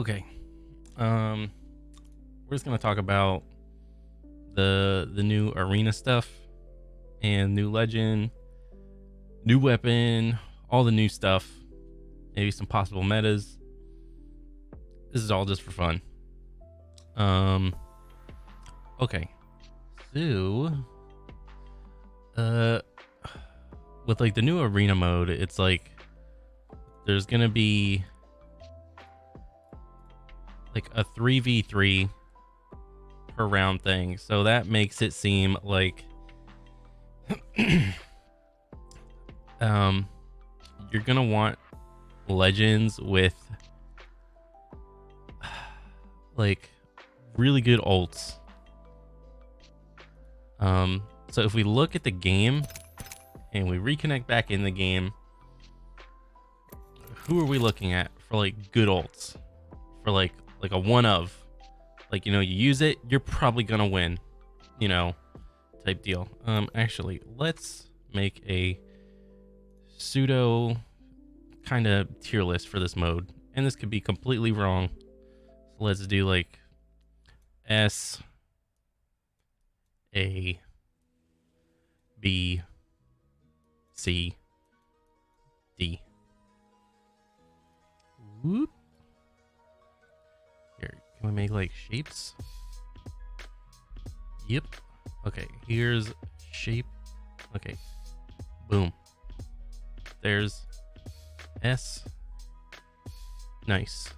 Okay. We're just gonna talk about the new arena stuff and new legend, new weapon, all the new stuff, maybe some possible metas. This is all just for fun. Okay. So with like the new arena mode, it's like there's gonna be like a 3v3 per round thing, so that makes it seem like you're gonna want legends with like really good ults. So if we look at the game and we reconnect back in the game, who are we looking at for like good ults, for like a one of, like, you use it, you're probably gonna win, type deal. Actually, let's make a pseudo kind of tier list for this mode, and this could be completely wrong. So let's do like S, A, B, C, D. Whoop. Here, can we make like shapes? Yep. Okay, here's shape. Okay, boom. There's S. Nice.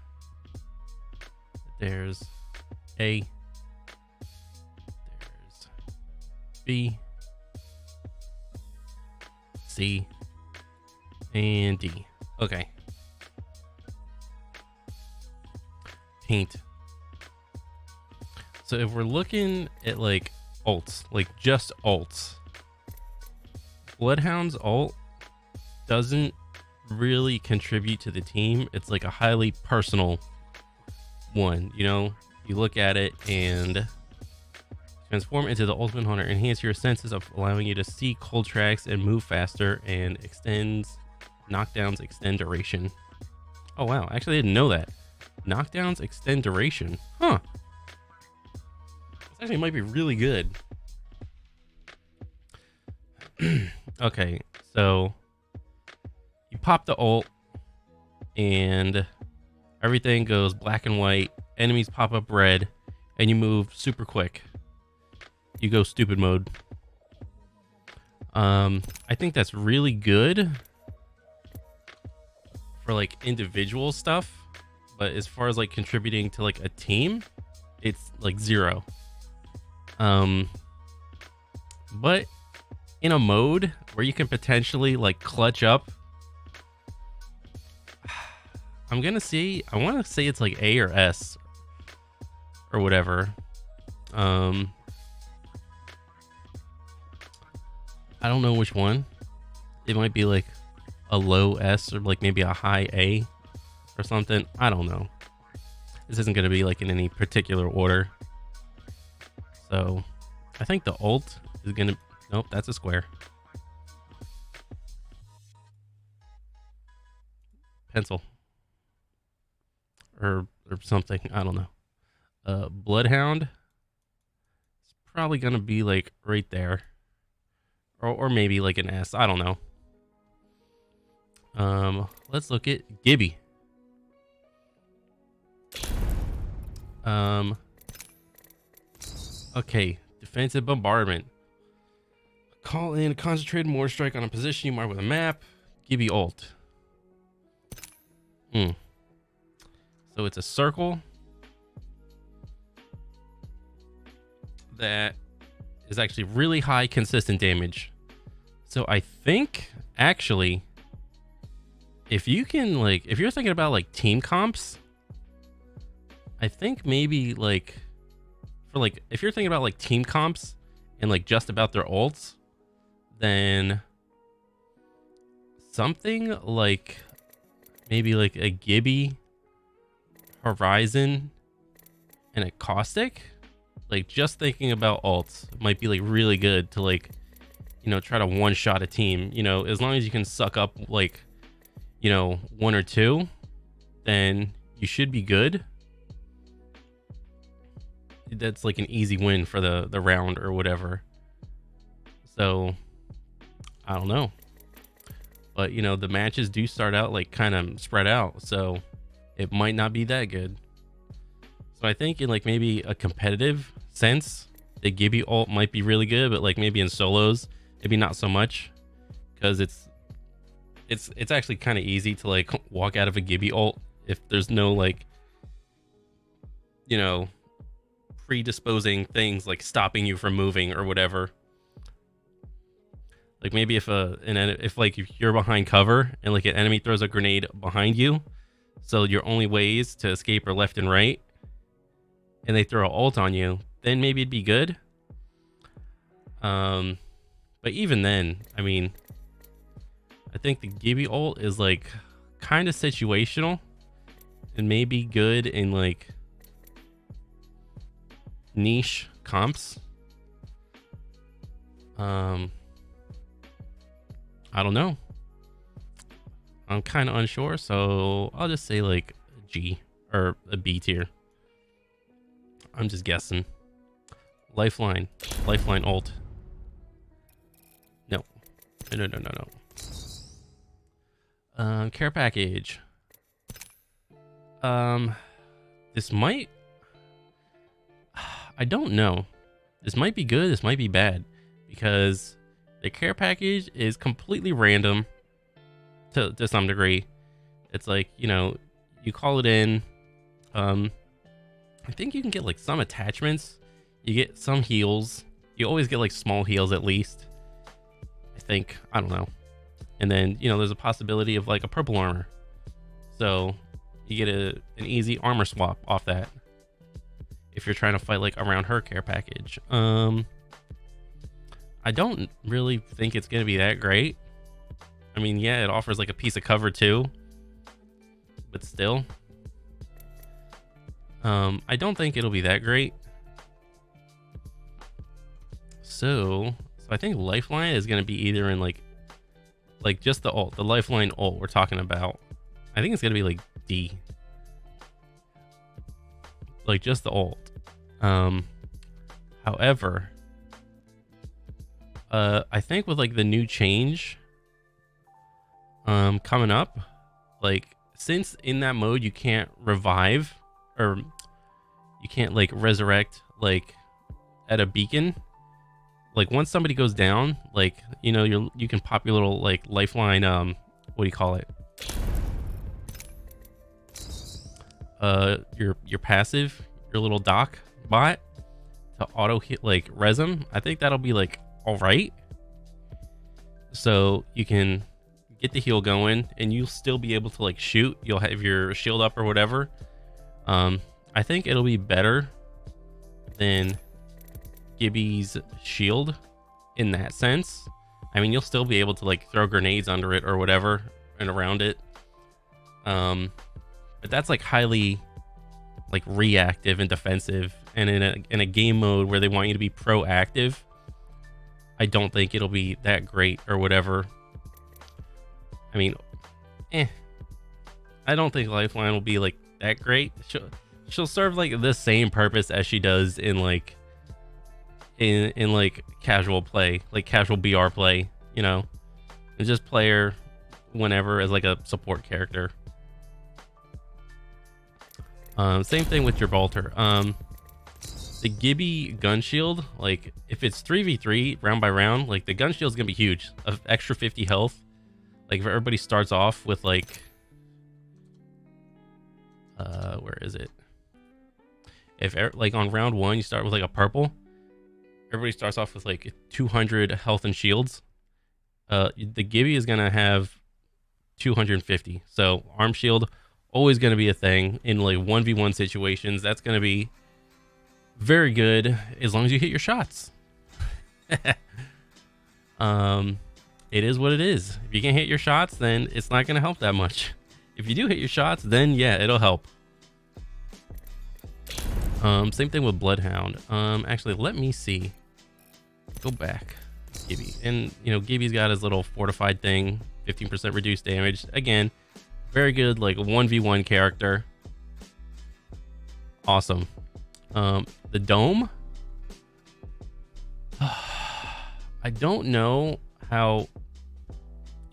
There's A. There's B, C, and D. Okay. Paint. So if we're looking at like ults, like just ults, Bloodhound's ult doesn't really contribute to the team. It's like a highly personal one. You look at it and transform into the ultimate hunter, enhance your senses of allowing you to see cold tracks and move faster, and extends knockdowns extend duration. Oh wow, actually I didn't know that. Knockdowns extend duration. Huh. This actually might be really good. Okay, so you pop the ult and everything goes black and white. Enemies pop up red and you move super quick. You go stupid mode. I think that's really good for like individual stuff, but as far as like contributing to like a team, it's like 0. But in a mode where you can potentially like clutch up, I want to say it's like A or S or whatever. I don't know which one. It might be like a low S or like maybe a high A or something. I don't know. This isn't going to be like in any particular order. So I think the ult is going to... Nope, that's a square. Pencil. Or something. I don't know. Bloodhound is probably going to be like right there. Or maybe like an S. I don't know. Let's look at Gibby. Okay, defensive bombardment. Call in a concentrated mortar strike on a position you mark with a map. Gibby ult. So it's a circle that is actually really high consistent damage. So I think actually, if you're thinking about like team comps, I think maybe like if you're thinking about like team comps and like just about their ults, then something like maybe like a Gibby, Horizon, and a Caustic, like just thinking about ults might be like really good to like, try to one shot a team, as long as you can suck up like, one or two, then you should be good. that's like an easy win for the round or whatever. So I don't know, but you know, the matches do start out like kind of spread out, so it might not be that good. So I think in like maybe a competitive sense, the Gibby ult might be really good, but like maybe in solos, maybe not so much, because it's actually kind of easy to like walk out of a Gibby ult if there's no like, you know, predisposing things like stopping you from moving or whatever. Like maybe if if you're behind cover and like an enemy throws a grenade behind you, so your only ways to escape are left and right, and they throw an ult on you, then maybe it'd be good. But even then, I mean, I think the Gibby ult is like kind of situational and maybe good in like niche comps. I don't know. I'm kind of unsure, so I'll just say like G or a B tier. I'm just guessing. Lifeline ult. No. Care package. This might, I don't know. This might be good, this might be bad, because the care package is completely random to some degree. It's like, you know, you call it in. I think you can get like some attachments. You get some heals. You always get like small heals at least, I think. I don't know. And then, you know, there's a possibility of like a purple armor. So you get an easy armor swap off that if you're trying to fight like around her care package. I don't really think it's going to be that great. I mean, yeah, it offers like a piece of cover too, but still, I don't think it'll be that great. So I think Lifeline is going to be either in like just the ult, the Lifeline ult we're talking about. I think it's going to be like D, like just the ult. However, I think with like the new change coming up, like since in that mode you can't revive or you can't like resurrect like at a beacon, like once somebody goes down, like, you know, you can pop your little like lifeline, what do you call it, your passive, your little doc bot to auto hit like res them. I think that'll be like all right, so you can get the heal going and you'll still be able to like shoot. You'll have your shield up or whatever. I think it'll be better than Gibby's shield in that sense. I mean, you'll still be able to like throw grenades under it or whatever and around it, but that's like highly like reactive and defensive, and in a game mode where they want you to be proactive, I don't think it'll be that great or whatever. I mean, I don't think Lifeline will be like that great. She'll serve like the same purpose as she does in like in like casual play, like casual BR play, you know, and just play her whenever as like a support character. Same thing with Gibraltar. The Gibby gun shield, like if it's 3v3 round by round, like the gun shield is gonna be huge, of extra 50 health. Like if everybody starts off with like where is it, if like on round 1 you start with like a purple, everybody starts off with like 200 health and shields. The Gibby is gonna have 250, so arm shield always gonna be a thing in like 1v1 situations. That's gonna be very good as long as you hit your shots. It is what it is. If you can't hit your shots, then it's not going to help that much. If you do hit your shots, then yeah, it'll help. Same thing with Bloodhound. Actually, let me see. Go back. Gibby. And, you know, Gibby's got his little fortified thing, 15% reduced damage. Again, very good, like 1v1 character. Awesome. The dome. I don't know how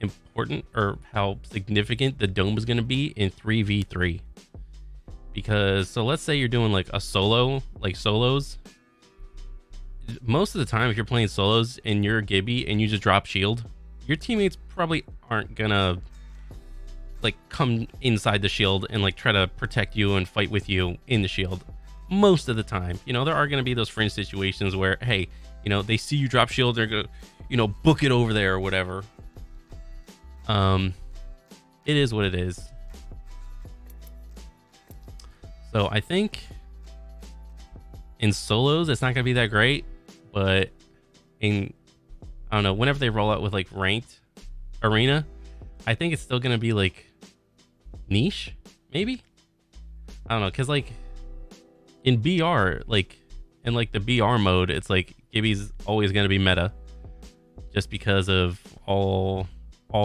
important or how significant the dome is going to be in 3v3, because so let's say you're doing like a solo, like solos. Most of the time if you're playing solos and you're a Gibby and you just drop shield, your teammates probably aren't gonna like come inside the shield and like try to protect you and fight with you in the shield. Most of the time, you know, there are going to be those fringe situations where, hey, you know, they see you drop shield, they're gonna, you know, book it over there or whatever. It is what it is. So I think in solos it's not gonna be that great, but in, I don't know, whenever they roll out with like ranked arena, I think it's still gonna be like niche, maybe. I don't know, because like in BR, like in like the BR mode, it's like Gibby's always gonna be meta, just because of all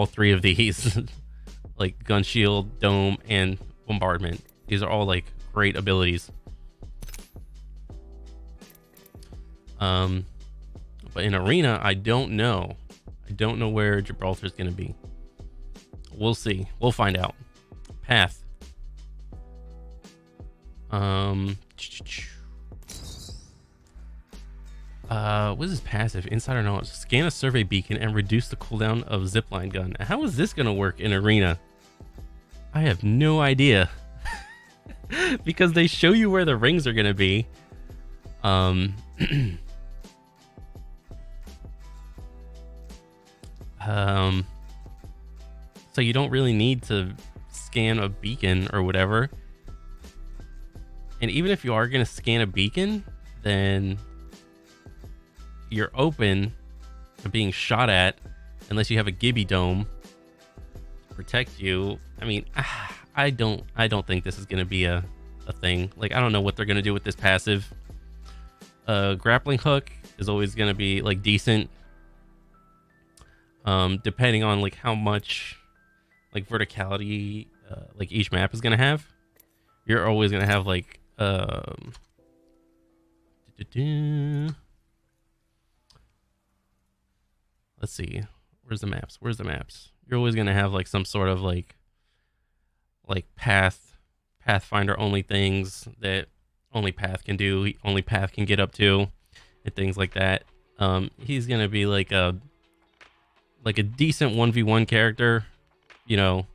three of these, like gun shield, dome, and bombardment. These are all like great abilities. But in arena, I don't know where Gibraltar is going to be. We'll see. We'll find out. Path. What is this passive? Insider knowledge. Scan a survey beacon and reduce the cooldown of Zipline Gun. How is this going to work in arena? I have no idea. Because they show you where the rings are going to be. So you don't really need to scan a beacon or whatever. And even if you are going to scan a beacon, then you're open to being shot at unless you have a Gibby dome to protect you. I mean, I don't think this is going to be a thing. Like, I don't know what they're going to do with this passive. Grappling hook is always going to be like decent. Depending on like how much like verticality like each map is going to have. You're always going to have like let's see, where's the maps? You're always going to have like some sort of like pathfinder only things that only path can do, only path can get up to, and things like that. He's going to be like a decent 1v1 character, you know,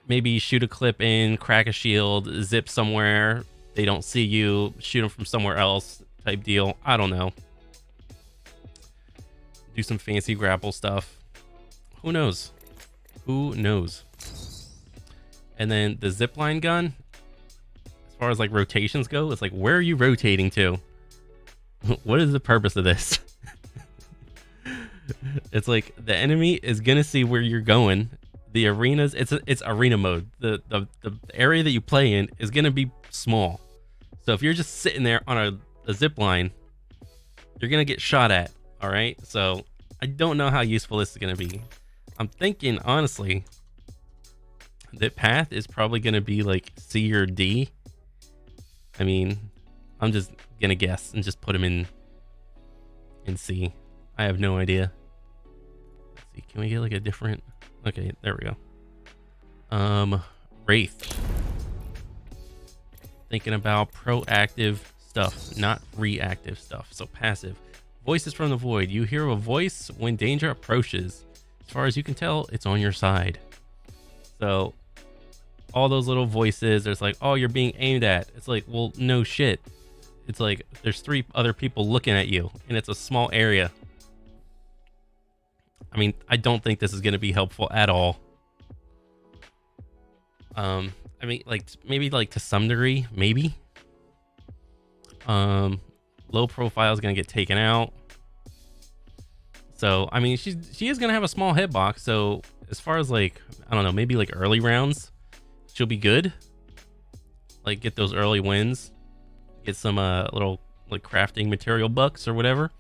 maybe shoot a clip in, crack a shield, zip somewhere, they don't see you, shoot them from somewhere else type deal. I don't know. Do some fancy grapple stuff. Who knows? And then the zipline gun, as far as like rotations go, it's like, where are you rotating to? What is the purpose of this? It's like the enemy is gonna see where you're going. The arenas, it's arena mode. The area that you play in is gonna be small. So if you're just sitting there on a zip line, you're gonna get shot at. All right. So I don't know how useful this is gonna be. I'm thinking honestly that path is probably gonna be like C or D. I mean, I'm just gonna guess and just put him in C. I have no idea. Let's see, can we get like a different? Okay, there we go. Wraith. Thinking about proactive stuff, not reactive stuff. So passive. Voices from the void. You hear a voice when danger approaches. As far as you can tell, it's on your side. So all those little voices, there's like, oh, you're being aimed at. It's like, well, no shit. It's like there's 3 other people looking at you and it's a small area. I mean, I don't think this is going to be helpful at all. I mean, like maybe like to some degree, maybe. Low profile is going to get taken out. So, I mean, she is going to have a small hitbox. So as far as like, I don't know, maybe like early rounds, she'll be good. Like get those early wins, get some little like crafting material bucks or whatever.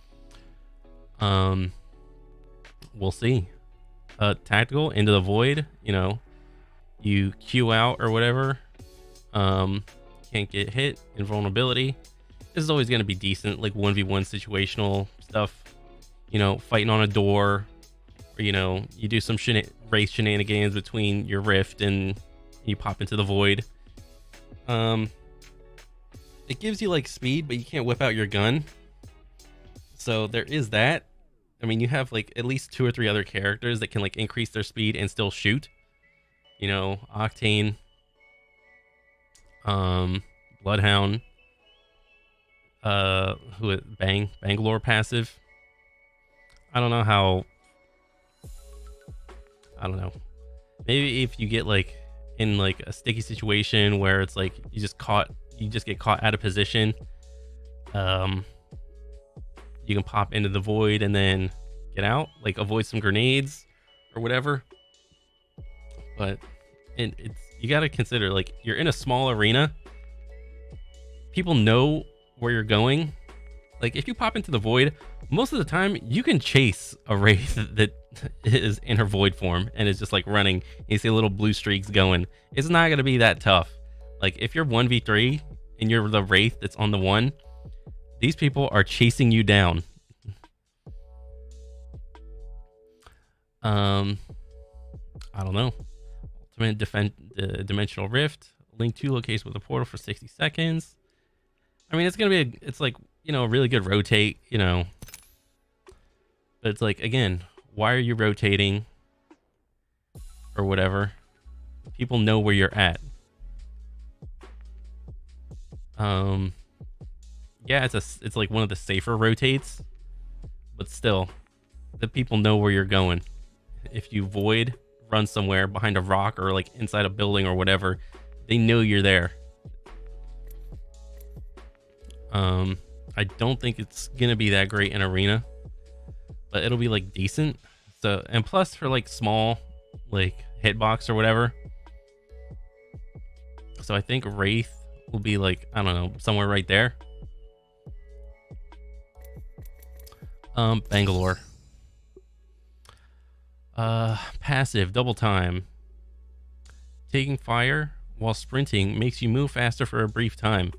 We'll see. Tactical into the void, you know, you Q out or whatever. Can't get hit. Invulnerability. this is always going to be decent, like 1v1 situational stuff, you know, fighting on a door, or, you know, you do some race shenanigans between your rift and you pop into the void. It gives you like speed, but you can't whip out your gun. So there is that. I mean, you have like at least 2 or 3 other characters that can like increase their speed and still shoot. You know, Octane, Bloodhound, Bangalore passive. I don't know. Maybe if you get like in like a sticky situation where it's like you just get caught out of position, you can pop into the void and then get out, like avoid some grenades or whatever. But it's you got to consider, like, you're in a small arena, people know where you're going. Like if you pop into the void, most of the time you can chase a wraith that is in her void form and is just like running. You see little blue streaks going. It's not going to be that tough. Like if you're 1v3 and you're the wraith that's on the one, these people are chasing you down. I don't know. Ultimate dimensional rift. Link 2 locations with a portal for 60 seconds. I mean, it's gonna be it's like, you know, a really good rotate, you know. But it's like, again, why are you rotating or whatever? People know where you're at. Yeah, it's like one of the safer rotates, but still, the people know where you're going. If you void, run somewhere behind a rock or like inside a building or whatever, they know you're there. I don't think it's gonna be that great in arena, but it'll be like decent. So, and plus for like small like hitbox or whatever. So I think Wraith will be like, I don't know, somewhere right there. Bangalore. Passive, double time. Taking fire while sprinting makes you move faster for a brief time.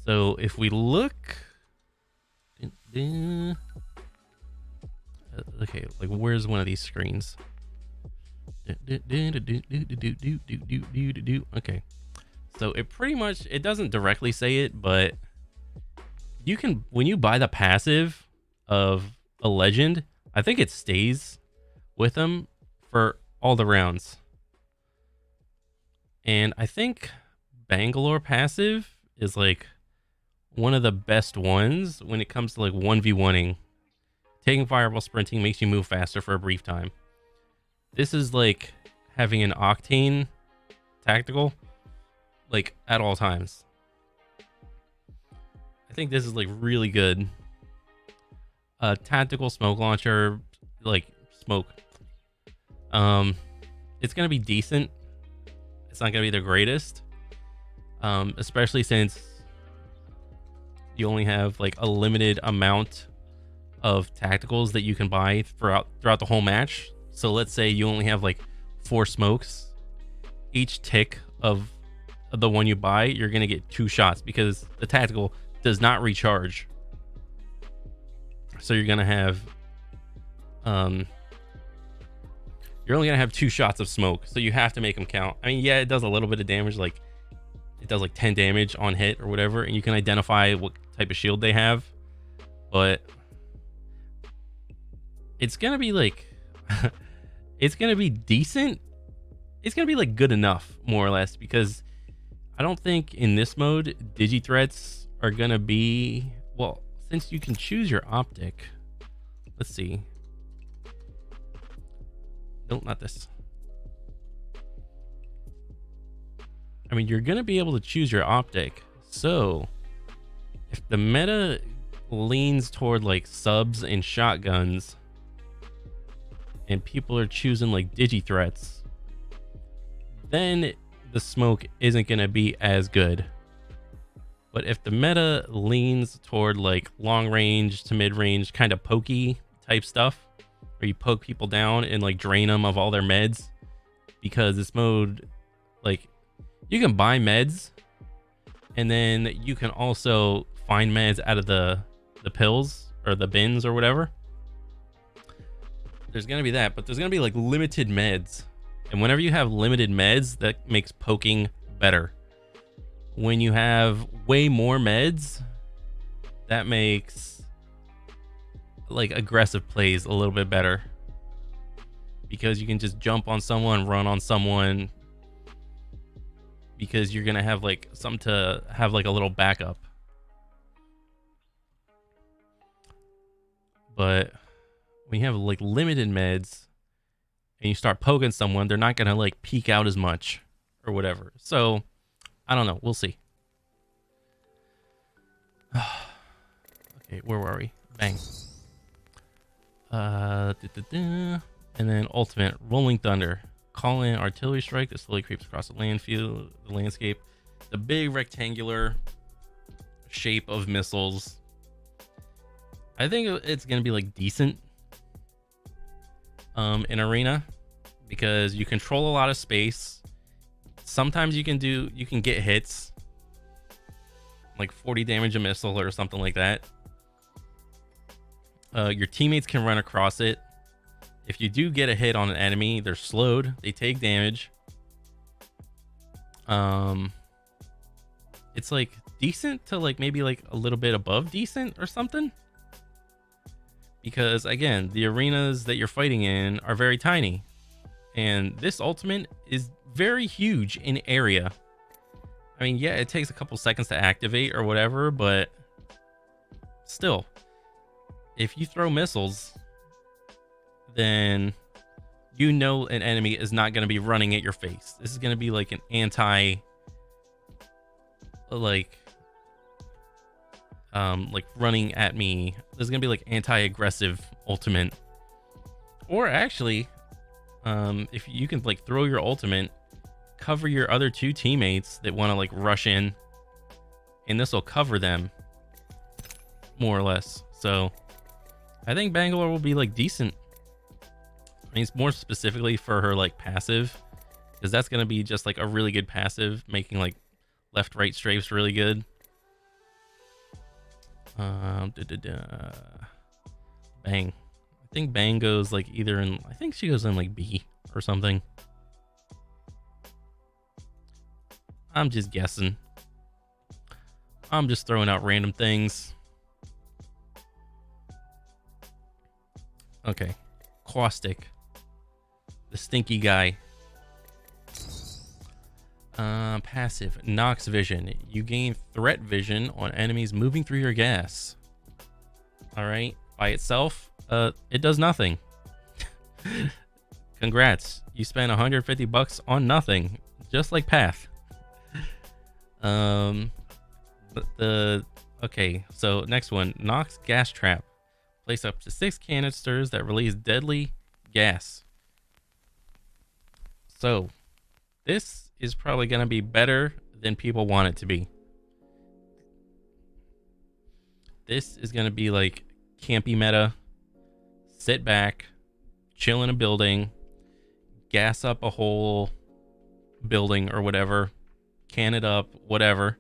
So if we look, okay, like where's one of these screens? Okay, so it pretty much, it doesn't directly say it, but you can, when you buy the passive of a legend, I think it stays with them for all the rounds. And I think Bangalore passive is like one of the best ones when it comes to like 1v1ing. Taking fire while sprinting makes you move faster for a brief time. This is like having an Octane tactical like at all times. I think this is like really good. Tactical smoke launcher, like smoke. It's gonna be decent. It's not gonna be the greatest, especially since you only have like a limited amount of tacticals that you can buy throughout the whole match. So let's say you only have like 4 smokes. Each tick of the one you buy, you're gonna get 2 shots because the tactical does not recharge. So you're gonna have you're only gonna have 2 shots of smoke, so you have to make them count. I mean, yeah, it does a little bit of damage, like it does like 10 damage on hit or whatever, and you can identify what type of shield they have, but it's gonna be like it's gonna be decent. It's gonna be like good enough, more or less, because I don't think in this mode digi threats are gonna be, well, since you can choose your optic. Let's see. No, not this. I mean, you're gonna be able to choose your optic. So if the meta leans toward like subs and shotguns and people are choosing like digi threats, then the smoke isn't gonna be as good. But if the meta leans toward like long range to mid range kind of pokey type stuff, where you poke people down and like drain them of all their meds, because this mode, like, you can buy meds and then you can also find meds out of the pills or the bins or whatever. There's gonna be that, but there's gonna be like limited meds, and whenever you have limited meds, that makes poking better. When you have way more meds, that makes like aggressive plays a little bit better, because you can just jump on someone, run on someone, because you're gonna have like something to have like a little backup. But when you have like limited meds and you start poking someone, they're not gonna like peek out as much or whatever. So I don't know, we'll see. Okay, where were we? Bang. And then ultimate rolling thunder. Call in artillery strike that slowly creeps across the landscape. The big rectangular shape of missiles. I think it's gonna be like decent in arena, because you control a lot of space. Sometimes you can get hits like 40 damage a missile or something like that. Your teammates can run across it. If you do get a hit on an enemy, they're slowed, they take damage. It's like decent to like maybe like a little bit above decent or something, because again, the arenas that you're fighting in are very tiny, and this ultimate is very huge in area. I mean, yeah, it takes a couple seconds to activate or whatever, but still, if you throw missiles, then you know an enemy is not going to be running at your face. This is going to be like an anti, like running at me. This is going to be like anti-aggressive ultimate. Or actually, if you can like throw your ultimate, cover your other two teammates that want to like rush in, and this will cover them more or less. So I think Bangalore will be like decent. I mean, it's more specifically for her like passive, because that's going to be just like a really good passive, making like left right strafes really good. Bang. I think Bang goes like either in, I think she goes in like B or something. I'm just guessing. I'm just throwing out random things. Okay. Caustic. The stinky guy. Passive. Nox vision. You gain threat vision on enemies moving through your gas. Alright. By itself, it does nothing. Congrats. You spent 150 bucks on nothing. Just like Path. Okay, so next one. Nox Gas Trap. Place up to 6 canisters that release deadly gas. So, this is probably going to be better than people want it to be. This is going to be like campy meta. Sit back, chill in a building, gas up a whole building or whatever, can it up, whatever.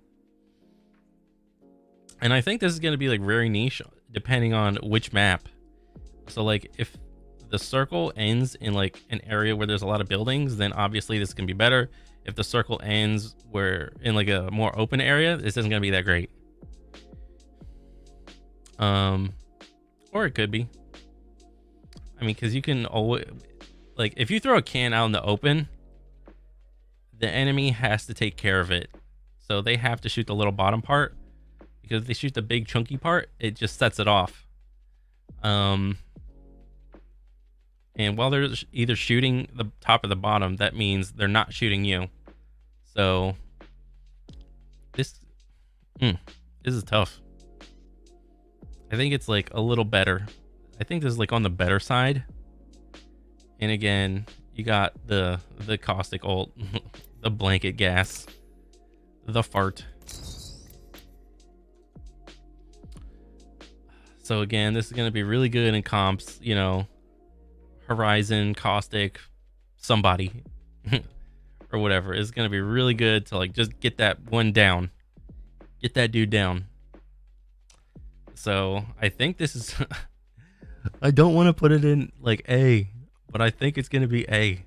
And I think this is going to be like very niche depending on which map. So like if the circle ends in like an area where there's a lot of buildings, then obviously this can be better. If the circle ends where in like a more open area, this isn't going to be that great. Or it could be. I mean, because you can always, like, if you throw a can out in the open, the enemy has to take care of it. So they have to shoot the little bottom part, because if they shoot the big chunky part, it just sets it off. And while they're either shooting the top or the bottom, that means they're not shooting you. So this is tough. I think it's like a little better. I think this is like on the better side. And again, you got the caustic ult, the blanket gas, the fart. So again, this is going to be really good in comps, you know, Horizon, Caustic, somebody or whatever. It's going to be really good to like just get that one down. Get that dude down. So I think this is I don't want to put it in like A, but I think it's going to be A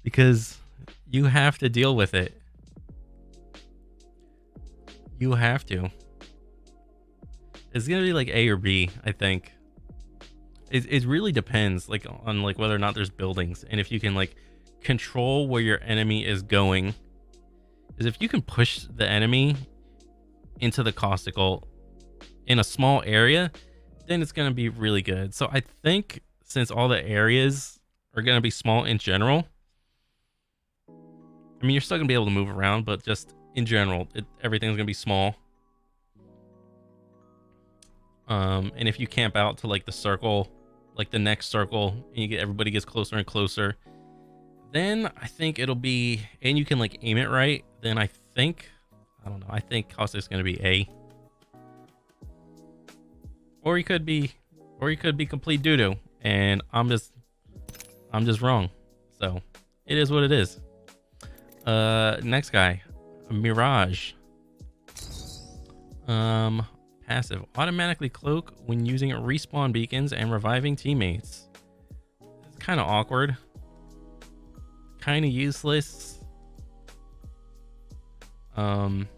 because you have to deal with it. You have to. It's going to be like A or B, I think. It really depends like on like whether or not there's buildings and if you can like control where your enemy is going. Because if you can push the enemy into the Caustical in a small area, then it's going to be really good. So I think since all the areas are going to be small in general, I mean, you're still going to be able to move around, but just in general, everything's going to be small. And if you camp out to like the circle, like the next circle, and everybody gets closer and closer, then I think it'll be, and you can like aim it right, then I think Caustic's going to be A. Or he could be complete doo-doo, and I'm just wrong. So it is what it is. Next guy, Mirage. Passive, automatically cloak when using respawn beacons and reviving teammates. It's kind of awkward, kind of useless. Kind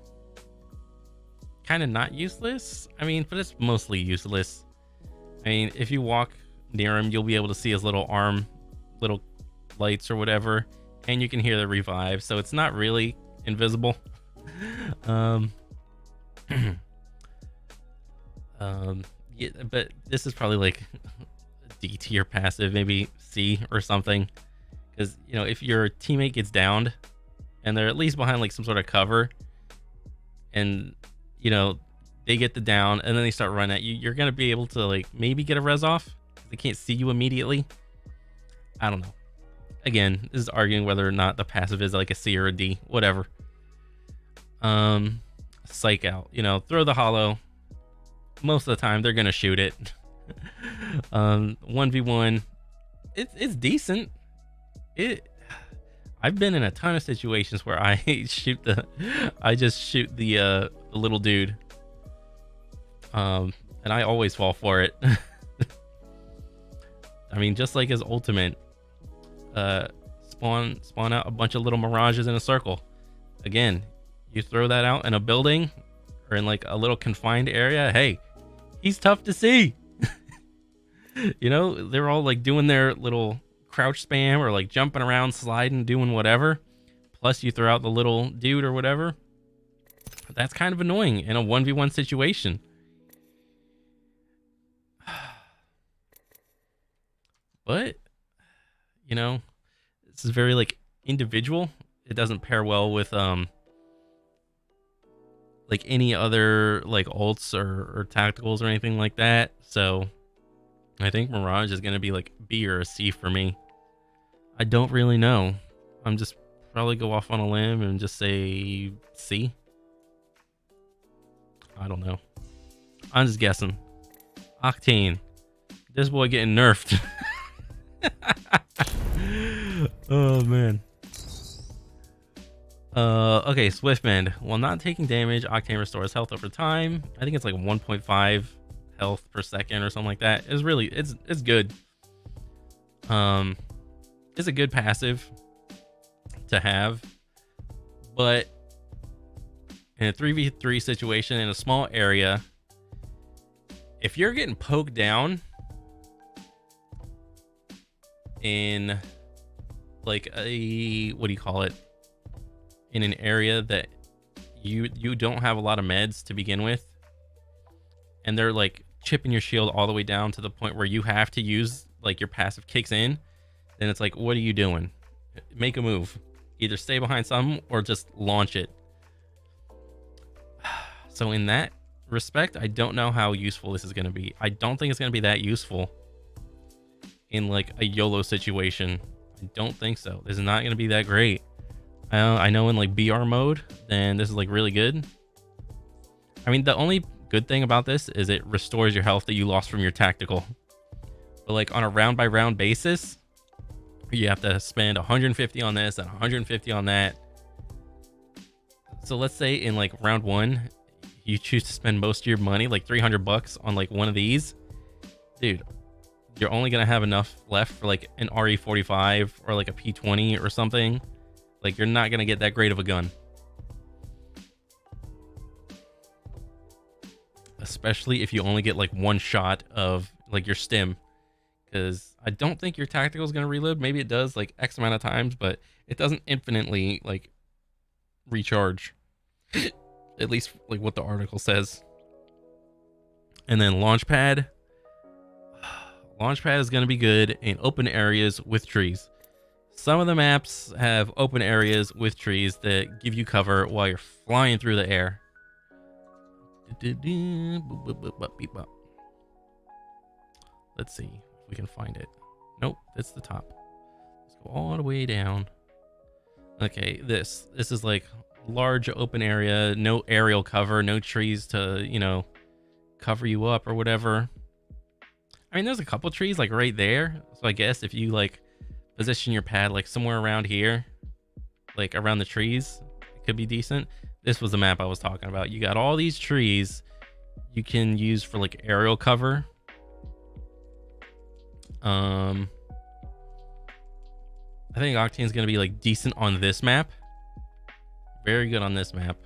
of not useless. I mean, but it's mostly useless. I mean, if you walk near him, you'll be able to see his little arm, little lights or whatever, and you can hear the revive. So it's not really invisible. Yeah, but this is probably like D tier passive, maybe C or something. Because, you know, if your teammate gets downed and they're at least behind like some sort of cover and, you know, they get the down and then they start running at you, you're going to be able to like maybe get a res off. They can't see you immediately. I don't know. Again, this is arguing whether or not the passive is like a C or a D, whatever. Psych out, you know, throw the hollow. Most of the time they're going to shoot it. 1v1, it's decent. I've been in a ton of situations where I just shoot the little dude. And I always fall for it. I mean, just like his ultimate, spawn out a bunch of little mirages in a circle. Again, you throw that out in a building or in like a little confined area. Hey, he's tough to see. You know, they're all like doing their little crouch spam or like jumping around, sliding, doing whatever. Plus you throw out the little dude or whatever. That's kind of annoying in a 1v1 situation. But, you know, this is very like individual. It doesn't pair well with like any other like ults or tacticals or anything like that. So I think Mirage is going to be like B or a C for me. I don't really know. I'm just probably go off on a limb and just say C. I don't know. I'm just guessing. Octane. This boy getting nerfed. Oh man. Okay, Swift Mend. While not taking damage, Octane restores health over time. I think it's like 1.5 health per second or something like that. It's really it's good. It's a good passive to have, but in a 3v3 situation in a small area, if you're getting poked down in like a, what do you call it, in an area that you don't have a lot of meds to begin with, and they're like chipping your shield all the way down to the point where you have to use like your passive kicks in, then it's like, what are you doing? Make a move. Either stay behind some or just launch it. So in that respect, I don't know how useful this is going to be. I don't think it's going to be that useful in like a YOLO situation. I don't think so. This is not going to be that great. I know in like BR mode, then this is like really good. I mean, the only good thing about this is it restores your health that you lost from your tactical. But like on a round by round basis, you have to spend 150 on this and 150 on that. So let's say in like round one, you choose to spend most of your money, like 300 bucks on like one of these, dude, you're only gonna have enough left for like an RE45 or like a P20 or something. Like, you're not gonna get that great of a gun, especially if you only get like one shot of like your stim, because I don't think your tactical is gonna reload. Maybe it does like X amount of times, but it doesn't infinitely like recharge. At least like what the article says. And then launchpad. Launchpad is going to be good in open areas with trees. Some of the maps have open areas with trees that give you cover while you're flying through the air. Let's see if we can find it. Nope, that's the top. Let's go all the way down. Okay, this is like large open area, no aerial cover, no trees to, you know, cover you up or whatever. I mean, there's a couple trees like right there, so I guess if you like position your pad like somewhere around here, like around the trees, it could be decent. This was the map I was talking about. You got all these trees you can use for like aerial cover. I think Octane's gonna be like decent on this map. Very good on this map,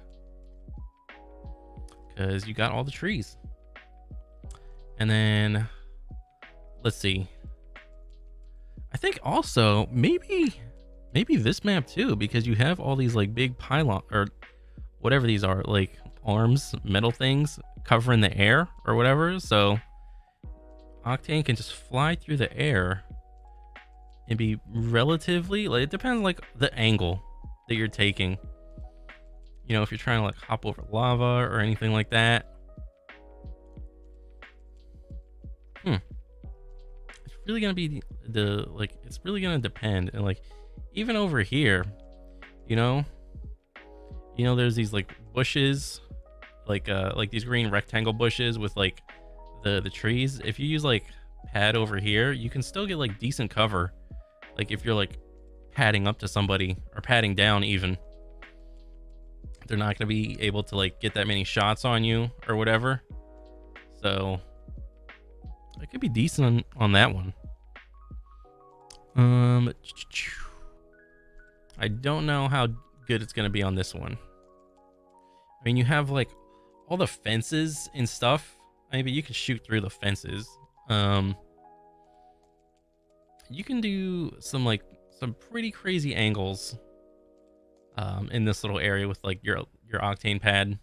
because you got all the trees. And then let's see, I think also maybe this map too, because you have all these like big pylon or whatever these are, like arms, metal things covering the air or whatever. So Octane can just fly through the air and be relatively, like, it depends like the angle that you're taking. You know, if you're trying to like hop over lava or anything like that. It's really gonna be it's really gonna depend. And like even over here, you know, there's these like bushes, like these green rectangle bushes with like the trees. If you use like pad over here, you can still get like decent cover. Like if you're like padding up to somebody or padding down even, they're not going to be able to like get that many shots on you or whatever. So it could be decent on that one. I don't know how good it's going to be on this one. I mean, you have like all the fences and stuff. Maybe you can shoot through the fences. You can do some pretty crazy angles in this little area with like your Octane pad,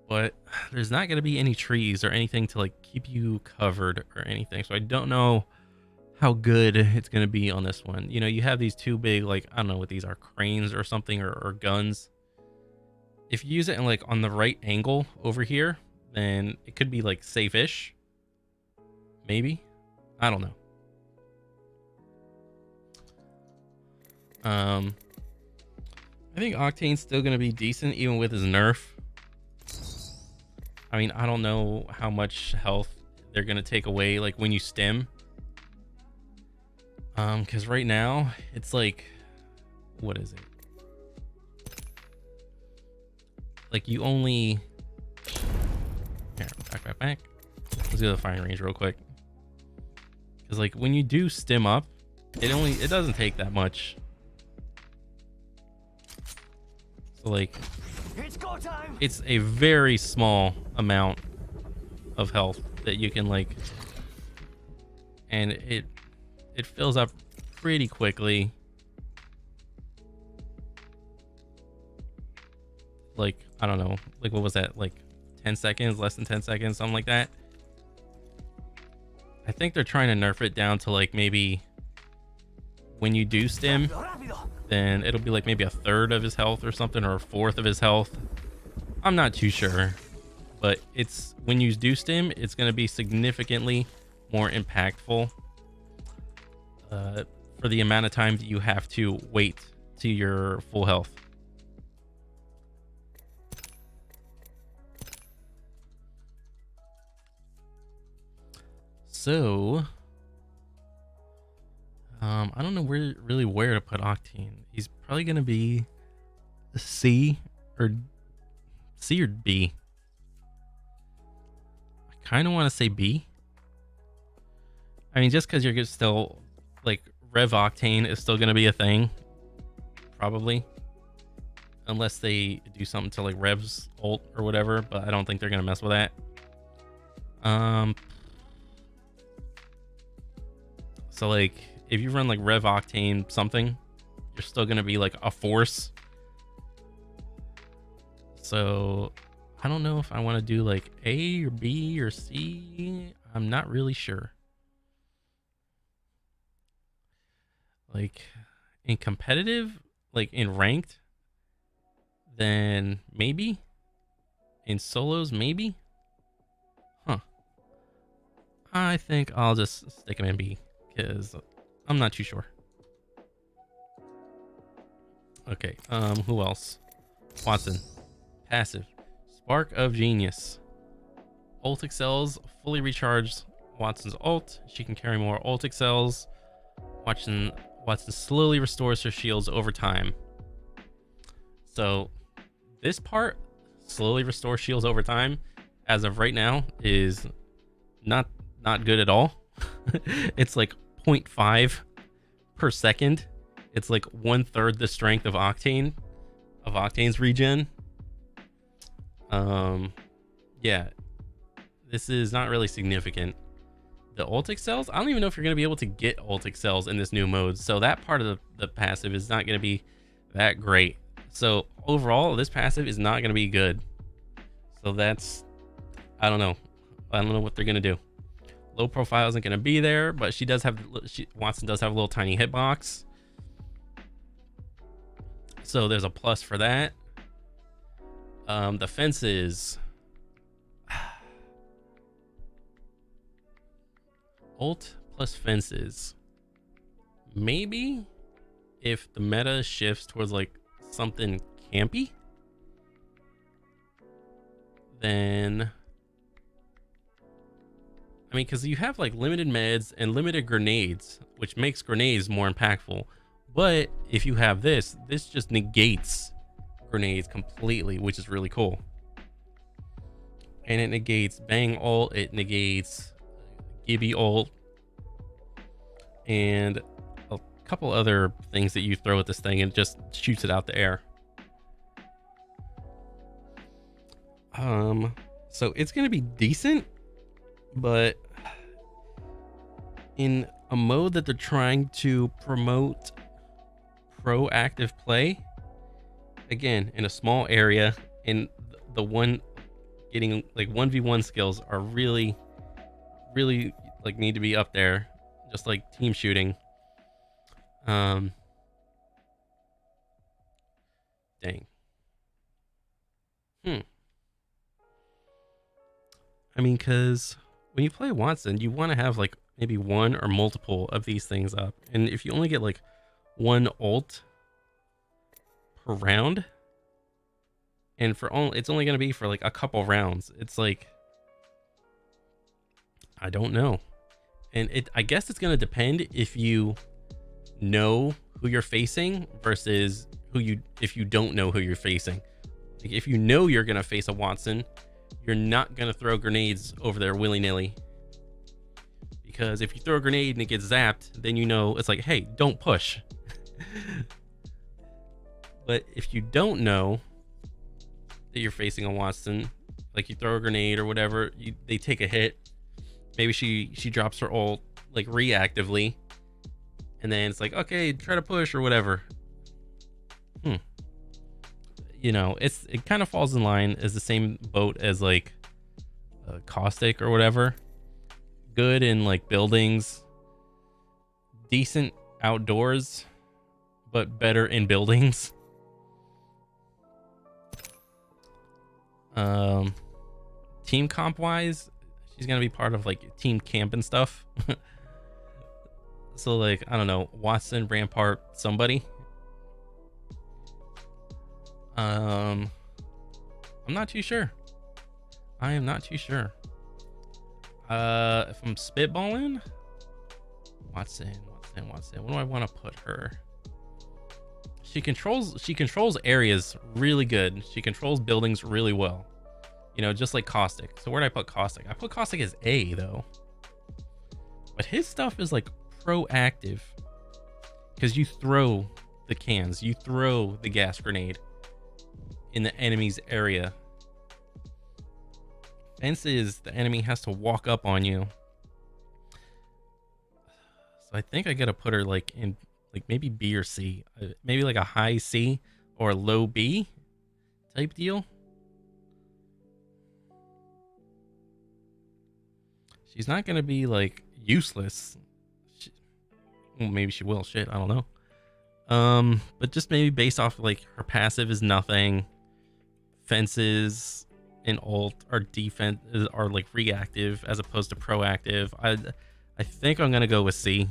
but there's not going to be any trees or anything to like keep you covered or anything. So I don't know how good it's going to be on this one. You know, you have these two big, like, I don't know what these are, cranes or something, or guns. If you use it in like on the right angle over here, then it could be like safe-ish. Maybe. I don't know. I think Octane's still going to be decent even with his nerf. I mean, I don't know how much health they're going to take away like when you stim. Because right now it's like, what is it? Like you only, here, back. Let's go to the firing range real quick. Because like when you do stim up, it doesn't take that much. So like it's a very small amount of health that you can like, and it fills up pretty quickly. Like, I don't know, like what was that, like 10 seconds, less than 10 seconds, something like that. I think they're trying to nerf it down to like maybe when you do stim, then it'll be like maybe a third of his health or something, or a fourth of his health. I'm not too sure, but it's when you do stim, it's going to be significantly more impactful for the amount of time that you have to wait to your full health. So I don't know where to put Octane. He's probably gonna be a C or C or B? I kind of want to say B. I mean, just because you're still like Rev Octane is still gonna be a thing, probably, unless they do something to like Rev's ult or whatever. But I don't think they're gonna mess with that. So like if you run like Rev Octane something, you're still gonna be like a force. So I don't know if I want to do like A or B or C. I'm not really sure. Like in competitive, like in ranked, then maybe. In solos, maybe. Huh. I think I'll just stick him in B because I'm not too sure. Okay. Who else? Watson. Passive. Spark of Genius. Ult excels. Fully recharged Watson's ult. She can carry more ult excels. Watson slowly restores her shields over time. So this part, slowly restore shields over time, as of right now, is not good at all. It's like 0.5 per second. It's like 1/3 the strength of Octane's regen. Yeah, this is not really significant. The ult excels, I don't even know if you're going to be able to get ult excels in this new mode, so that part of the passive is not going to be that great. So overall, this passive is not going to be good. So that's, I don't know what they're going to do. Low profile isn't going to be there, but Watson does have a little tiny hitbox, so there's a plus for that. The fences, ult plus fences, maybe if the meta shifts towards like something campy, then I mean, because you have like limited meds and limited grenades, which makes grenades more impactful. But if you have this just negates grenades completely, which is really cool. And it negates Bang ult, it negates Gibby ult, and a couple other things that you throw at this thing and just shoots it out the air. So it's gonna be decent, but in a mode that they're trying to promote proactive play, again, in a small area, and the one getting like 1v1 skills are really like need to be up there, just like team shooting. Dang. I mean, because when you play Watson, you want to have like maybe one or multiple of these things up, and if you only get like one ult per round, and it's only going to be for like a couple rounds, it's like, I don't know. And I guess it's going to depend if you know who you're facing versus if you don't know who you're facing. Like if you know you're going to face a Watson, you're not going to throw grenades over there willy-nilly, because if you throw a grenade and it gets zapped, then you know it's like, hey, don't push. But if you don't know that you're facing a Watson, like you throw a grenade or whatever, they take a hit, maybe she drops her ult like reactively, and then it's like, okay, try to push or whatever. You know, it kind of falls in line as the same boat as like Caustic or whatever. Good in like buildings, decent outdoors, but better in buildings. Team comp wise, she's gonna be part of like team camp and stuff. So like, I don't know, Watson, Rampart, somebody. I'm not too sure. I am not too sure. If I'm spitballing, Watson. What do I want to put her? she controls areas really good. She controls buildings really well. You know, just like Caustic. So where did I put Caustic? I put Caustic as A though. But his stuff is like proactive. Because you throw the cans, you throw the gas grenade in the enemy's area. Fences, the enemy has to walk up on you. So I think I gotta put her like in like maybe B or C. Maybe like a high C or a low B type deal. She's not gonna be like useless. Well, maybe she will. Shit, I don't know. But just maybe based off like her passive is nothing. Fences and ult are defense are like reactive as opposed to proactive. I think I'm gonna go with C.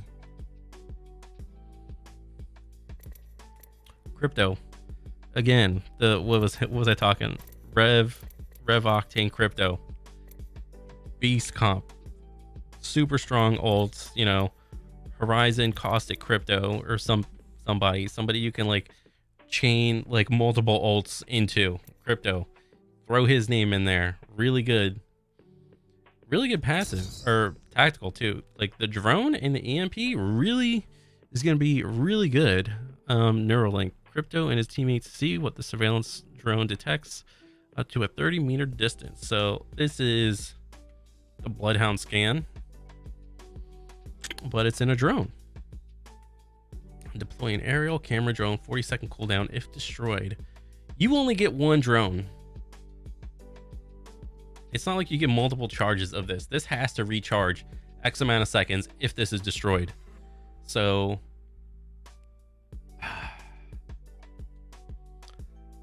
Crypto. Again, what was I talking? Rev Octane Crypto. Beast comp. Super strong ults, you know, Horizon Caustic Crypto or somebody you can like chain like multiple ults into Crypto. Throw his name in there. Really good passive or tactical too. Like the drone and the EMP really is going to be really good. Neuralink. Crypto and his teammates see what the surveillance drone detects up to a 30-meter distance. So this is the Bloodhound Scan, but it's in a drone. Deploy an aerial camera drone, 40-second cooldown if destroyed. You only get one drone. It's not like you get multiple charges of this. This has to recharge X amount of seconds if this is destroyed. So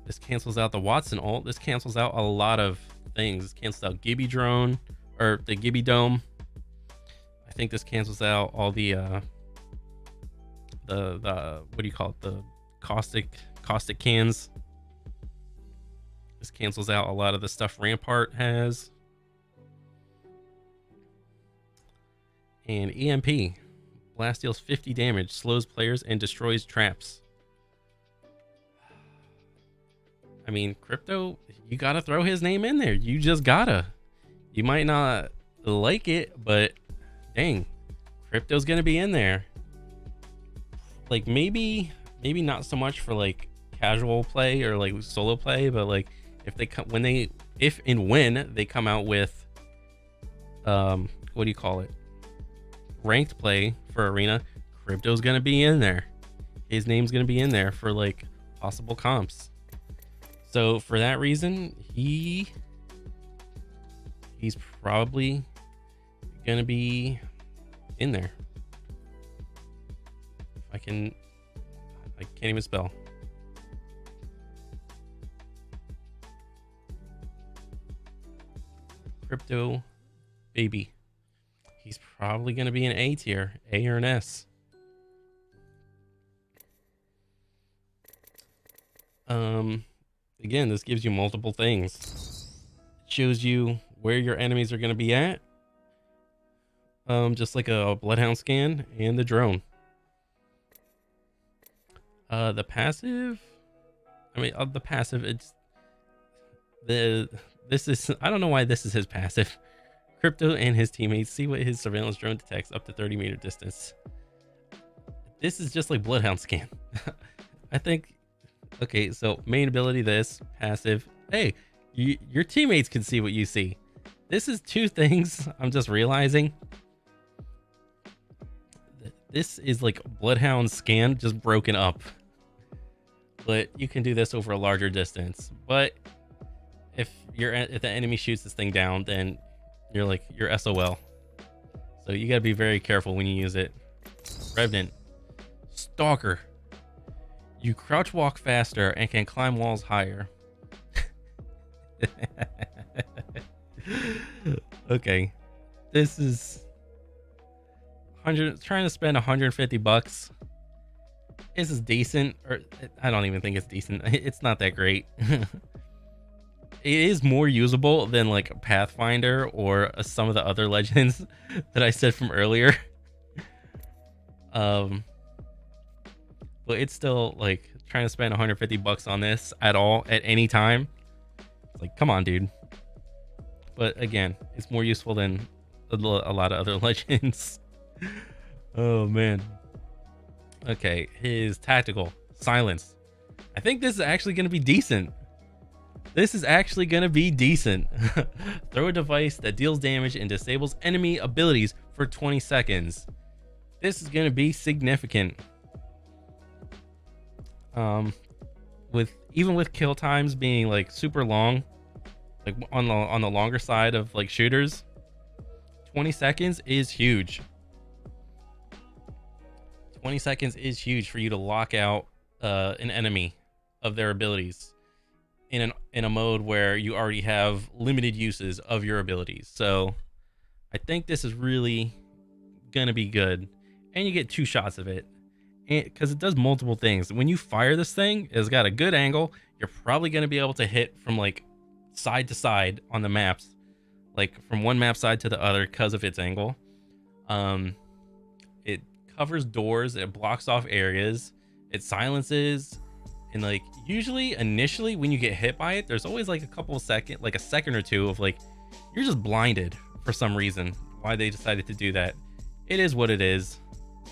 this cancels out the Watson ult. This cancels out a lot of things. This cancels out Gibby drone or the Gibby dome. I think this cancels out all the what do you call it? The caustic cans. This cancels out a lot of the stuff Rampart has. And EMP. Blast deals 50 damage, slows players, and destroys traps. I mean, Crypto, you gotta throw his name in there. You just gotta. You might not like it, but dang, Crypto's gonna be in there. Like maybe not so much for like casual play or like solo play, but like if they come when they come out with what do you call it? Ranked play for arena, Crypto's gonna be in there. His name's gonna be in there for like possible comps. So for that reason, he's probably gonna be in there. I can't even spell. Crypto baby. He's probably gonna be an A tier, A or an S. Again, this gives you multiple things. It shows you where your enemies are going to be at. Just like a Bloodhound Scan and the drone. The passive, the passive, this is, I don't know why this is his passive. Crypto and his teammates see what his surveillance drone detects up to 30-meter distance. This is just like Bloodhound Scan. I think. Okay, so main ability, this passive. Hey, your teammates can see what you see. This is two things I'm just realizing. This is like Bloodhound Scan just broken up. But you can do this over a larger distance. But if the enemy shoots this thing down, then you're SOL. So you gotta be very careful when you use it. Revenant. Stalker. You crouch walk faster and can climb walls higher. Okay. This is trying to spend $150. This is decent, or I don't even think it's decent. It's not that great. It is more usable than like Pathfinder or some of the other legends that I said from earlier. But it's still like trying to spend 150 bucks on this at all at any time. It's like, come on, dude. But again, it's more useful than a lot of other legends. Oh man. Okay, his tactical silence. I think this is actually going to be decent. This is actually going to be decent. Throw a device that deals damage and disables enemy abilities for 20 seconds. This is going to be significant. Even with kill times being like super long, like on the longer side of like shooters, 20 seconds is huge. 20 seconds is huge for you to lock out an enemy of their abilities in a mode where you already have limited uses of your abilities. So I think this is really gonna be good, and you get 2 shots of it because it does multiple things. When you fire this thing, it's got a good angle. You're probably gonna be able to hit from like side to side on the maps, like from one map side to the other because of its angle. It covers doors, it blocks off areas, it silences, and like usually initially when you get hit by it, there's always like a second or two of like you're just blinded for some reason. Why they decided to do that, it is what it is.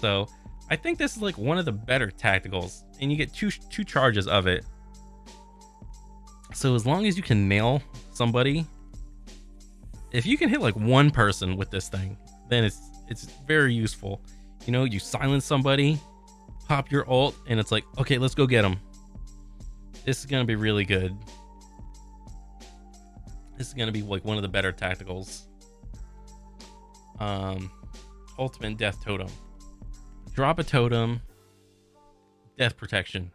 So I think this is like one of the better tacticals, and you get two charges of it. So as long as you can nail somebody, if you can hit like one person with this thing, then it's very useful. You know, you silence somebody, pop your ult, and it's like, okay, let's go get them. This is gonna be really good. This is gonna be like one of the better tacticals. Ultimate death totem. Drop a totem, death protection.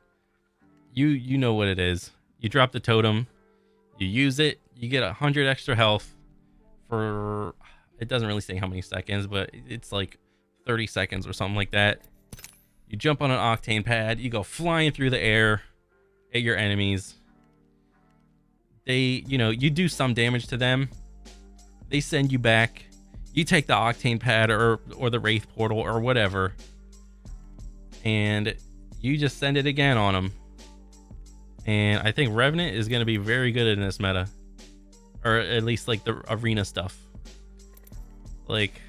You know what it is. You drop the totem, you use it, you get 100 extra health for, it doesn't really say how many seconds, but it's like 30 seconds or something like that. You jump on an octane pad, you go flying through the air at your enemies. They, you know, you do some damage to them. They send you back. You take the octane pad or the wraith portal or whatever, and you just send it again on them. And I think Revenant is going to be very good in this meta, or at least like the arena stuff. Like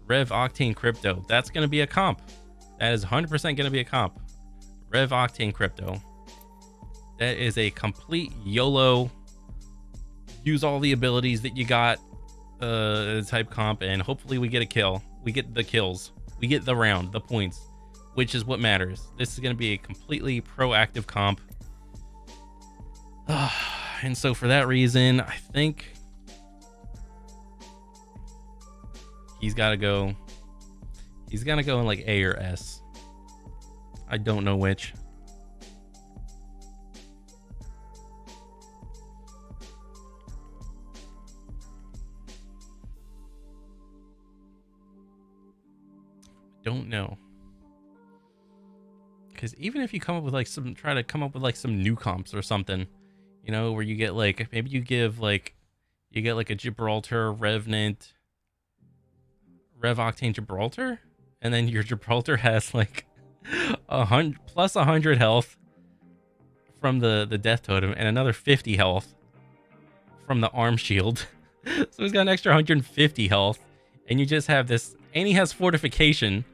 Rev Octane Crypto, that's going to be a comp. That is 100% going to be a comp. Rev Octane Crypto. That is a complete YOLO, use all the abilities that you got type comp, and hopefully we get a kill. We get the kills. We get the round, the points, which is what matters. This is going to be a completely proactive comp. And so for that reason, I think he's got to go. He's going to go in like A or S. I don't know which. Don't know, because even if you come up with like try to come up with like some new comps or something, you know, where you get like, maybe you get like a Gibraltar Revenant, Rev Octane Gibraltar, and then your Gibraltar has like 100 health from the death totem and another 50 health from the arm shield. So he's got an extra 150 health, and you just have this, and he has fortification.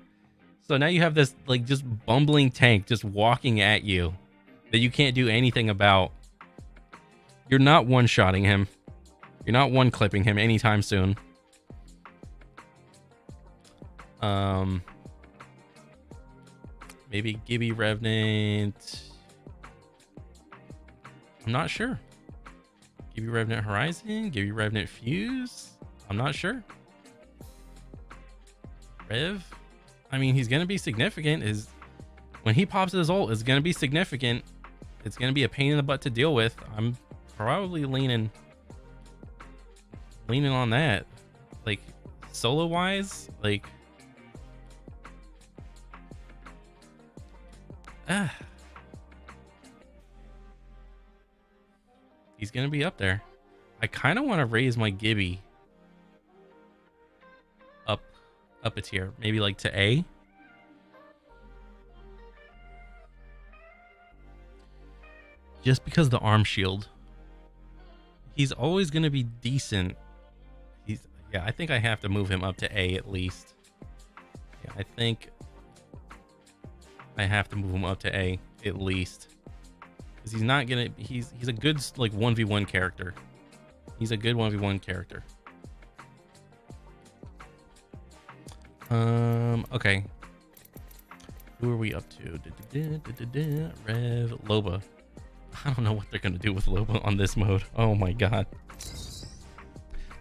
So now you have this like just bumbling tank just walking at you that you can't do anything about. You're not one-shotting him. You're not one-clipping him anytime soon. Maybe Gibby Revenant. I'm not sure. Gibby Revenant Horizon, Gibby Revenant Fuse. I'm not sure. Rev. I mean, he's gonna be significant. When he pops his ult, it's gonna be significant. It's gonna be a pain in the butt to deal with. I'm probably leaning on that. Like solo wise, like he's gonna be up there. I kind of want to raise my Gibby up a tier, maybe like to A. just because of the arm shield. He's always going to be decent. Yeah, I think I have to move him up to A at least. Yeah, I think I have to move him up to A at least. Because he's not gonna, he's a good like 1v1 character. He's a good 1v1 character. Okay. Who are we up to? Rev Loba. I don't know what they're gonna do with Loba on this mode. Oh my god.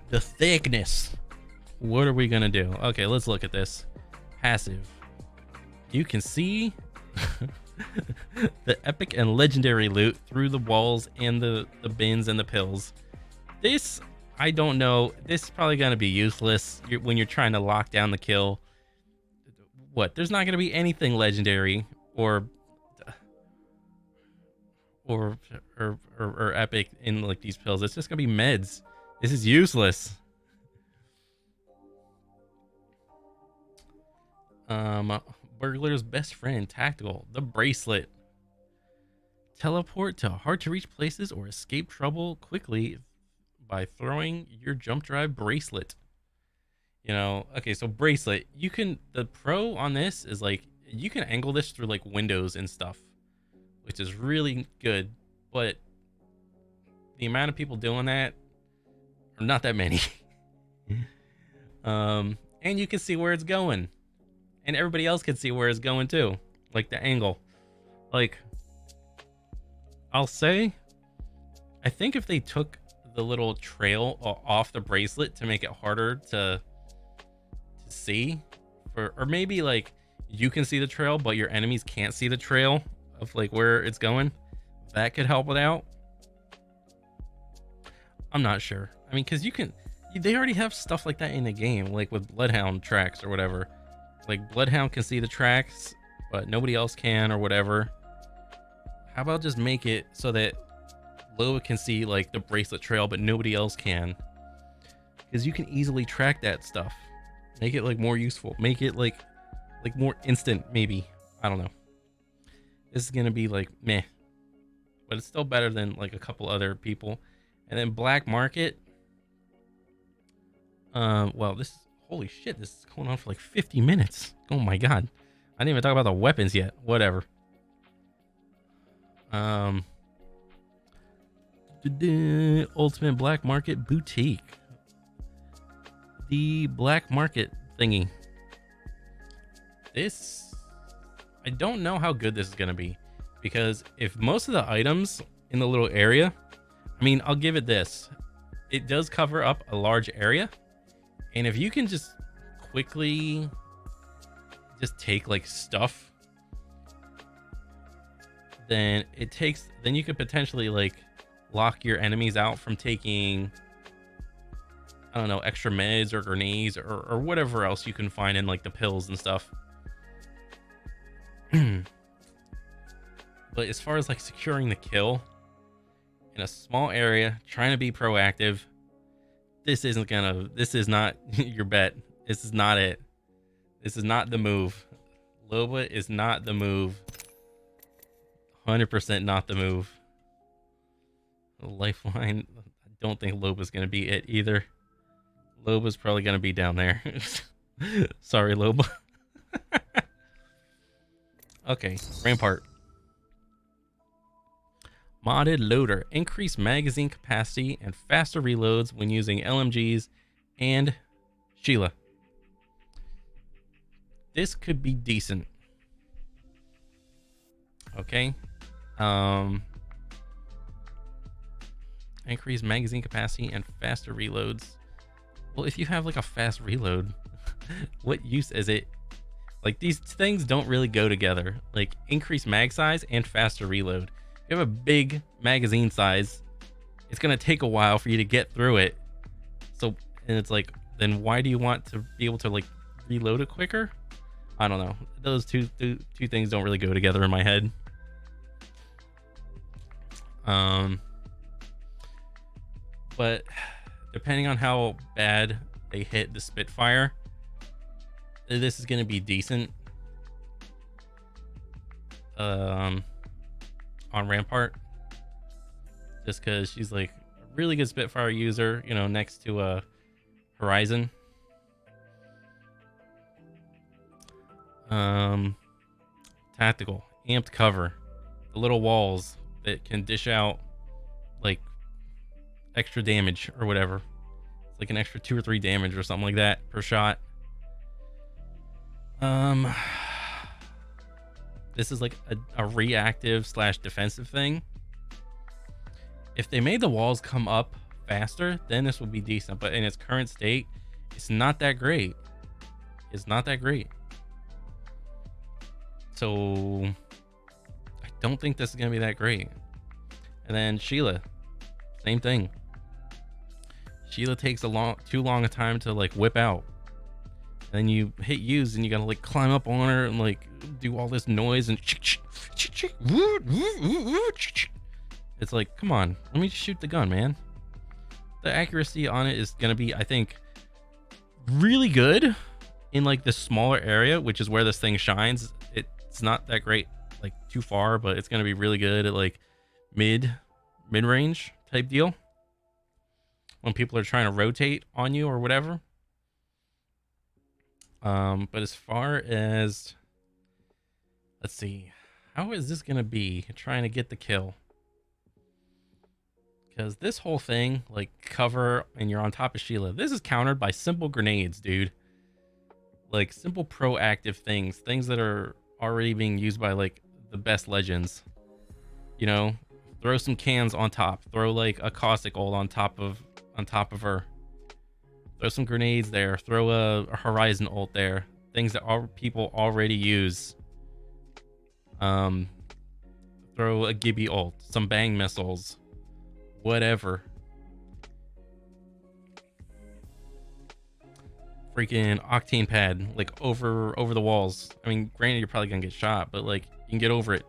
The thickness. What are we gonna do? Okay, let's look at this. Passive. You can see the epic and legendary loot through the walls and the bins and the pills. This, I don't know. This is probably gonna be useless when you're trying to lock down the kill. What? There's not gonna be anything legendary or epic in like these pills. It's just gonna be meds. This is useless. Burglar's best friend, tactical, the bracelet. Teleport to hard to reach places or escape trouble quickly by throwing your jump drive bracelet. You know, okay, so bracelet, you can, the pro on this is like, you can angle this through like windows and stuff, which is really good, but the amount of people doing that are not that many. And you can see where it's going, and everybody else can see where it's going too, like the angle. Like, I'll say, I think if they took the little trail off the bracelet to make it harder to see, or maybe like you can see the trail but your enemies can't see the trail of like where it's going, that could help it out. I'm not sure. I mean, because they already have stuff like that in the game, like with Bloodhound tracks or whatever. Like Bloodhound can see the tracks but nobody else can, or whatever. How about just make it so that Loa can see like the bracelet trail but nobody else can, because you can easily track that stuff. Make it like more useful, make it like more instant, maybe. I don't know. This is gonna be like meh, but it's still better than like a couple other people. And then black market, well, this, holy shit, this is going on for like 50 minutes. Oh my god, I didn't even talk about the weapons yet. Whatever. Ultimate black market boutique. The black market thingy. This, I don't know how good this is gonna be, because if most of the items in the little area, I mean, I'll give it this, it does cover up a large area, and if you can just quickly just take like stuff, then you could potentially like lock your enemies out from taking, I don't know, extra meds or grenades or whatever else you can find in like the pills and stuff. But as far as like securing the kill in a small area, trying to be proactive, this is not your bet. This is not it. This is not the move. Loba is not the move. 100% not the move. Lifeline, I don't think Loba's gonna be it either. Loba's probably gonna be down there. Sorry, Loba. Okay, Rampart. Modded loader. Increased magazine capacity and faster reloads when using LMGs and Sheila. This could be decent. Okay. Increased magazine capacity and faster reloads. Well, if you have like a fast reload, what use is it? Like, these things don't really go together. Like, increased mag size and faster reload. If you have a big magazine size, it's gonna take a while for you to get through it. So, and it's like, then why do you want to be able to like reload it quicker? I don't know. Those two things don't really go together in my head. But depending on how bad they hit the Spitfire, this is going to be decent. On Rampart. just because she's like a really good Spitfire user, you know, next to Horizon. Tactical, amped cover, the little walls that can dish out like extra damage or whatever. It's like an extra 2 or 3 damage or something like that per shot. This is like a reactive / defensive thing. If they made the walls come up faster, then this would be decent. But in its current state, it's not that great. It's not that great. So I don't think this is gonna be that great. And then Sheila, same thing. Sheila takes too long a time to like whip out. And then you hit use and you gotta like climb up on her and like do all this noise and it's like, come on, let me just shoot the gun, man. The accuracy on it is gonna be, I think, really good in like the smaller area, which is where this thing shines. It's not that great like too far, but it's gonna be really good at like mid-range type deal when people are trying to rotate on you or whatever. But as far as, let's see, how is this gonna be trying to get the kill? Because this whole thing, like cover and you're on top of Sheila, this is countered by simple grenades, dude. Like simple proactive things that are already being used by like the best legends. You know, throw some cans on top, throw like a caustic ult on top of her. Throw some grenades there. Throw a Horizon ult there. Things that people already use. Throw a Gibby ult. Some bang missiles. Whatever. Freaking octane pad, like over the walls. I mean, granted, you're probably gonna get shot, but like you can get over it.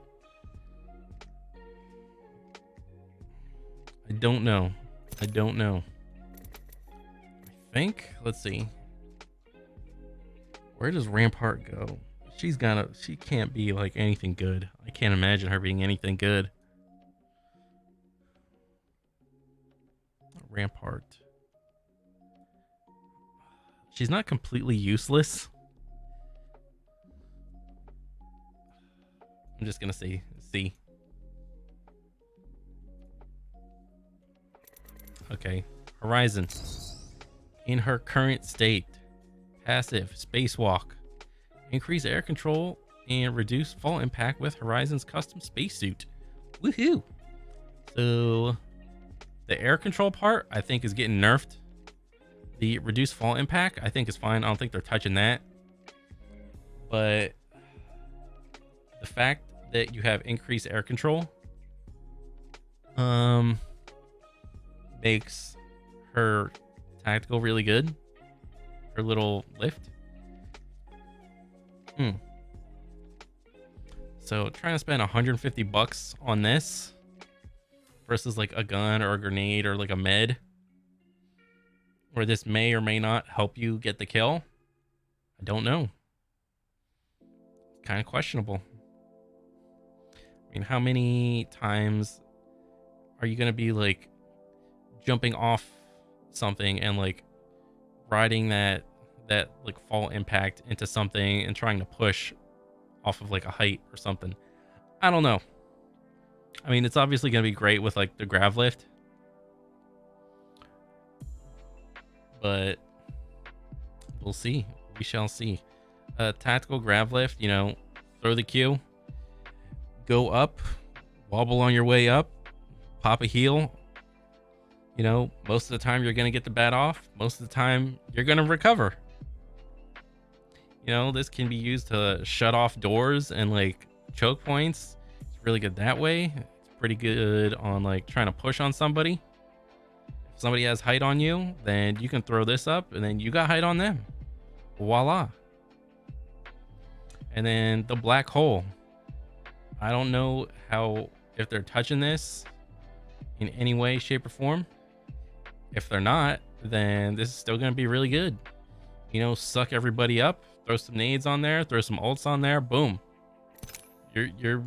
I don't know. I think, let's see, where does Rampart go? She can't be like anything good. I can't imagine her being anything good. Rampart, she's not completely useless. I'm just gonna say C. Okay, Horizon. In her current state, passive spacewalk, increase air control and reduce fall impact with Horizon's custom spacesuit. Woohoo! So the air control part, I think, is getting nerfed. The reduced fall impact, I think, is fine. I don't think they're touching that. But the fact that you have increased air control makes her tactical really good. Her little lift. So trying to spend 150 bucks on this versus like a gun or a grenade or like a med, where this may or may not help you get the kill, I don't know. Kind of questionable. I mean, how many times are you gonna be like jumping off something and like riding that like fall impact into something and trying to push off of like a height or something? I don't know. I mean, it's obviously going to be great with like the grav lift, but we'll see. We shall see. Tactical grav lift, you know, throw the Q, go up, wobble on your way up, pop a heal. You know, most of the time you're going to get the bat off. Most of the time you're going to recover. You know, this can be used to shut off doors and like choke points. It's really good that way. It's pretty good on like trying to push on somebody. If somebody has height on you, then you can throw this up and then you got height on them. Voila. And then the black hole. I don't know if they're touching this in any way, shape, or form. If they're not, then this is still going to be really good. You know, suck everybody up, throw some nades on there, throw some ults on there, boom. You're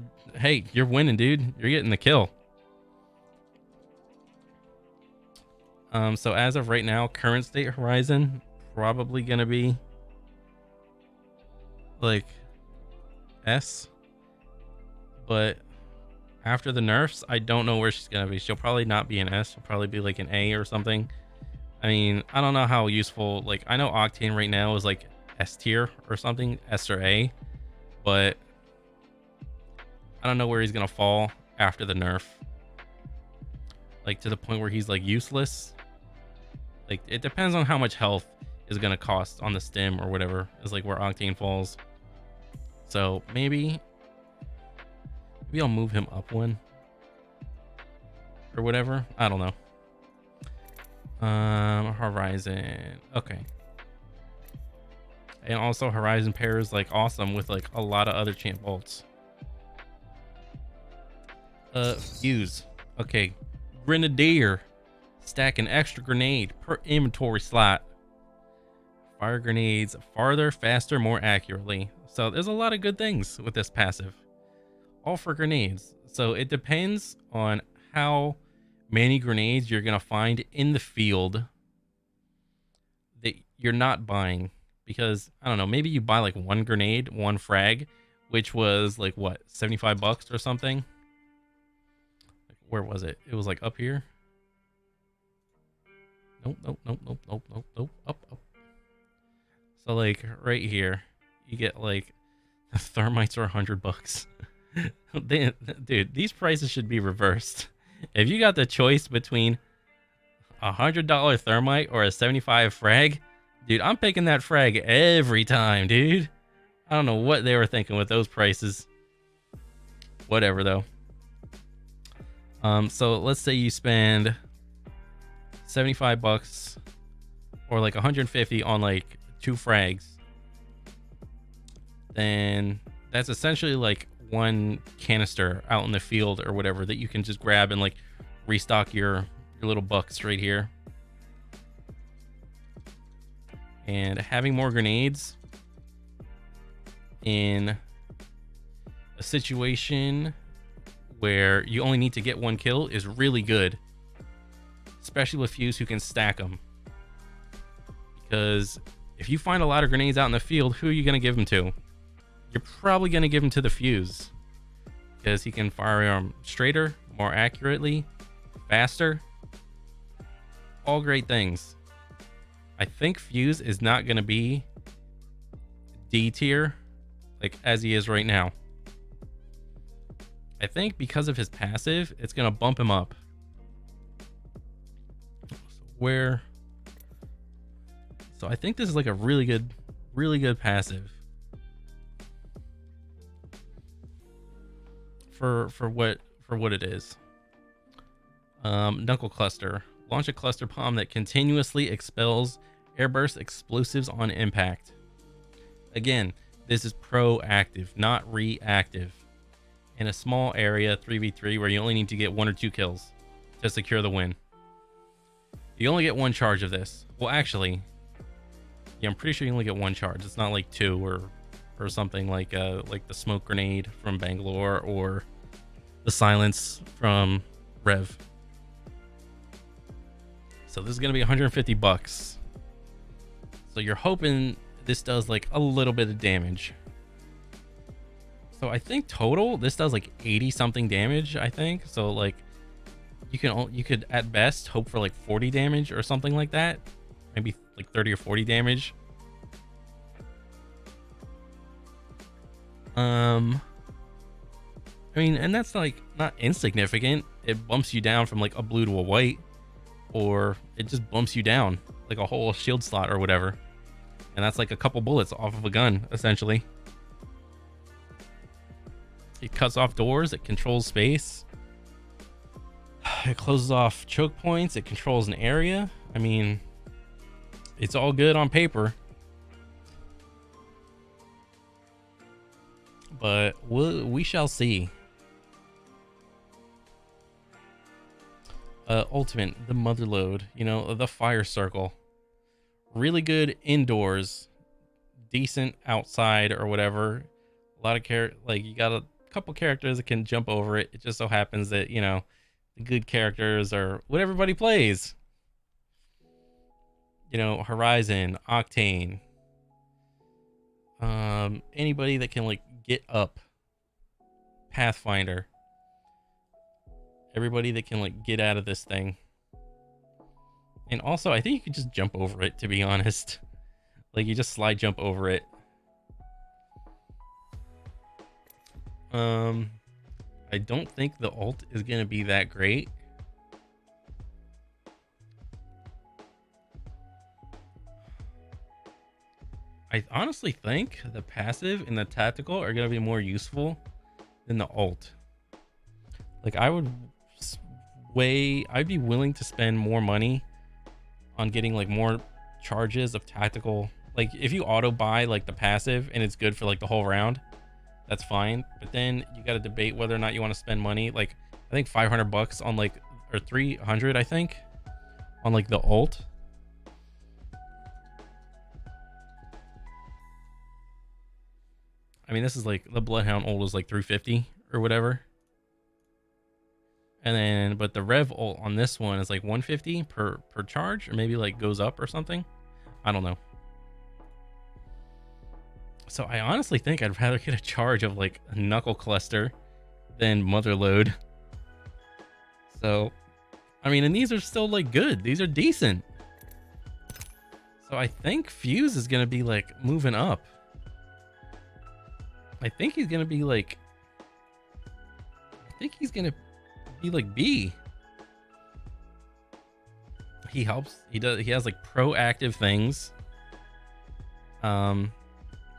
winning, dude. You're getting the kill. So as of right now, current state Horizon probably gonna be like S, but after the nerfs, I don't know where she's gonna be. She'll probably not be an S. She'll probably be like an A or something. I mean, I don't know how useful. Like, I know Octane right now is like S tier or something, S or A, but I don't know where he's gonna fall after the nerf. Like to the point where he's like useless. Like it depends on how much health is gonna cost on the stim or whatever is like where Octane falls. So maybe I'll move him up one or whatever. I don't know. Horizon. Okay. And also Horizon pairs like awesome with like a lot of other champ bolts. Fuse. Okay. Grenadier. Stack an extra grenade per inventory slot. Fire grenades farther, faster, more accurately. So there's a lot of good things with this passive. All for grenades. So it depends on how many grenades you're gonna find in the field that you're not buying. Because I don't know, maybe you buy like one grenade, one frag, which was like what, 75 bucks or something. Where was it? It was like up here. Nope. Up. So like right here, you get like thermites are 100 bucks. Dude, these prices should be reversed. If you got the choice between $100 thermite or a 75 frag, dude, I'm picking that frag every time, dude. I don't know what they were thinking with those prices. Whatever though. So let's say you spend 75 bucks or like 150 on like 2 frags. Then that's essentially like one canister out in the field or whatever that you can just grab and like restock your little bucks right here. And having more grenades in a situation where you only need to get 1 kill is really good, especially with Fuse who can stack them. Because if you find a lot of grenades out in the field, who are you going to give them to? You're probably going to give them to the Fuse, because he can fire them straighter, more accurately, faster. All great things. I think Fuse is not going to be D tier like as he is right now. I think because of his passive, it's going to bump him up. So I think this is like a really good passive for what it is. Knuckle cluster. Launch a cluster bomb that continuously expels airburst explosives on impact. Again, this is proactive, not reactive. In a small area, 3v3, where you only need to get 1 or 2 kills to secure the win. You only get 1 charge of this. Well, actually, yeah, I'm pretty sure you only get 1 charge. It's not like 2 or something like the smoke grenade from Bangalore or the silence from Rev. So this is gonna be 150 bucks. So you're hoping this does like a little bit of damage. So I think total this does like 80 something damage, I think. So like you could at best hope for like 40 damage or something like that. Maybe like 30 or 40 damage. I mean, and that's like not insignificant. It bumps you down from like a blue to a white, or it just bumps you down like a whole shield slot or whatever. And that's like a couple bullets off of a gun, essentially. It cuts off doors, it controls space. It closes off choke points, it controls an area. I mean, it's all good on paper. But we shall see. Ultimate, the motherload, you know, the fire circle. Really good indoors, decent outside or whatever. A lot of like you got a couple characters that can jump over it. It just so happens that, you know, the good characters are what everybody plays. you know, Horizon, Octane, anybody that can like get up, Pathfinder, everybody that can like get out of this thing. And also, I think you can just jump over it, to be honest. Like, you just slide jump over it. I don't think the ult is going to be that great. I honestly think the passive and the tactical are going to be more useful than the ult. Like, I'd be willing to spend more money on getting like more charges of tactical. Like, if you auto buy like the passive and it's good for like the whole round, that's fine. But then you got to debate whether or not you want to spend money. Like, I think 500 bucks on like, or 300, I think, on like the ult. I mean, this is like the Bloodhound ult is like 350 or whatever. And then, but the Rev ult on this one is like 150 per charge, or maybe like goes up or something. I don't know. So I honestly think I'd rather get a charge of like a Knuckle Cluster than Motherload. So, I mean, and these are still like good. These are decent. So I think Fuse is going to be like moving up. I think he's going to be like, be like B. He helps. He has like proactive things. I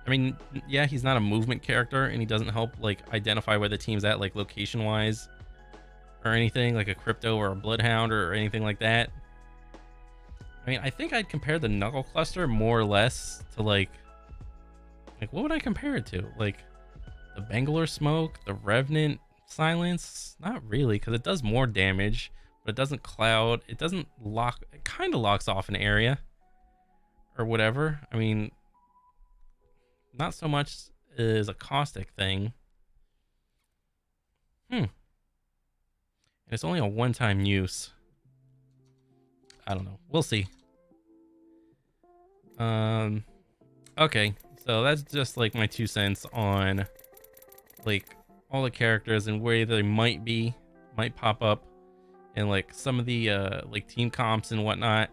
mean, yeah, he's not a movement character, and he doesn't help like identify where the team's at, like location wise or anything, like a Crypto or a Bloodhound or anything like that. I mean, I think I'd compare the Knuckle Cluster more or less to like what would I compare it to? Like the Bangalore Smoke, the Revenant Silence? Not really, because it does more damage, but it doesn't cloud. It doesn't lock. It kind of locks off an area or whatever. I mean, not so much as a Caustic thing. And it's only a one-time use. I don't know. We'll see. Okay, so that's just like my 2 cents on like all the characters and where they might pop up, and like some of the like team comps and whatnot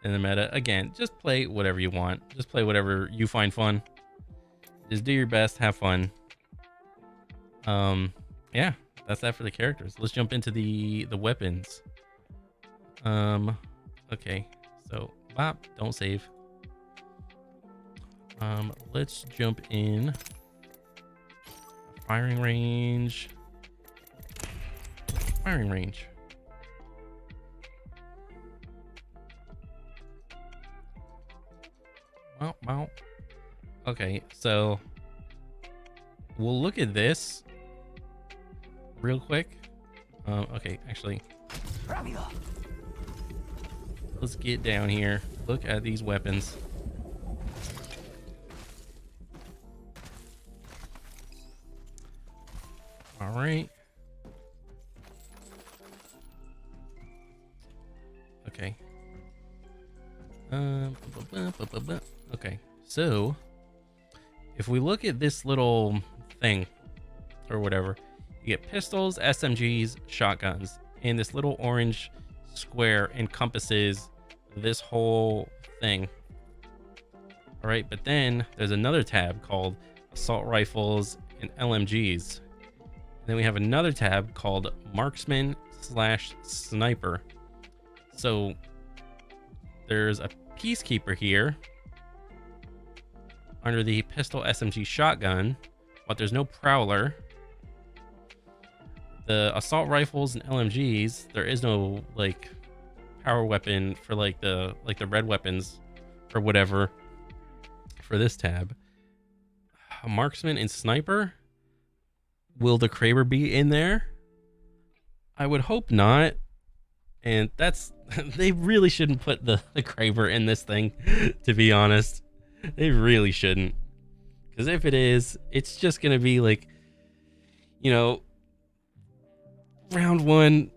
in the meta. Again, just play whatever you want. Just play whatever you find fun. Just do your best, have fun. Yeah, that's that for the characters. Let's jump into the weapons. Okay, so bop, don't save. Let's jump in. Firing range. Firing range. Wow. Okay, so we'll look at this real quick. Okay, actually, let's get down here. Look at these weapons. All right. Okay. Okay, so if we look at this little thing or whatever, you get pistols, SMGs, shotguns, and this little orange square encompasses this whole thing. All right, but then there's another tab called assault rifles and LMGs. Then we have another tab called marksman/sniper. So there's a peacekeeper here under the pistol, SMG, shotgun, but there's no prowler. The assault rifles and LMGs, there is no like power weapon for like the red weapons or whatever for this tab. A marksman and sniper. Will the Kraber be in there? I would hope not. And that's, they really shouldn't put the Kraber in this thing, to be honest. They really shouldn't. Because if it is, it's just going to be like, you know, round one,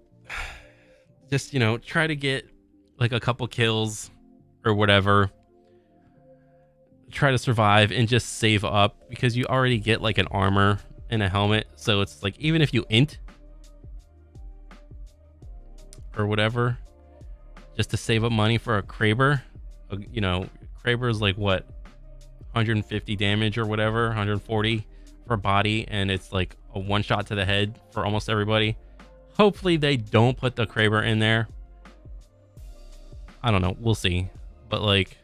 just, you know, try to get like a couple kills or whatever, try to survive and just save up, because you already get like an armor and a helmet. So it's like, even if you int or whatever, just to save up money for a Kraber, you know, Kraber is like what, 150 damage or whatever, 140 for body, and it's like a one shot to the head for almost everybody. Hopefully they don't put the Kraber in there. I don't know, we'll see. But like,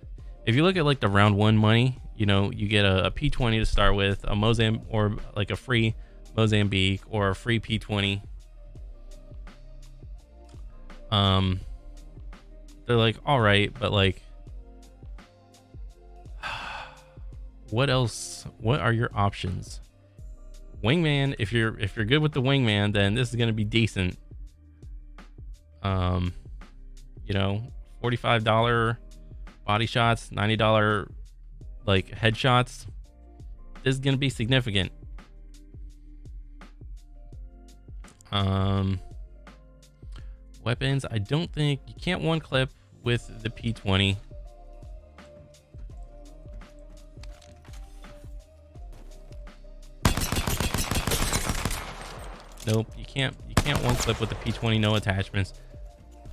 if you look at like the round one money, you know, you get a P20 to start with, a Mozambique, or like a free Mozambique or a free P20. They're like, all right, but like, what else? What are your options? Wingman, if you're good with the wingman, then this is gonna be decent. You know, $45 body shots, $90 like headshots. This is gonna be significant. Weapons, I don't think you can't one clip with the P20. Nope, you can't one clip with the P20, no attachments.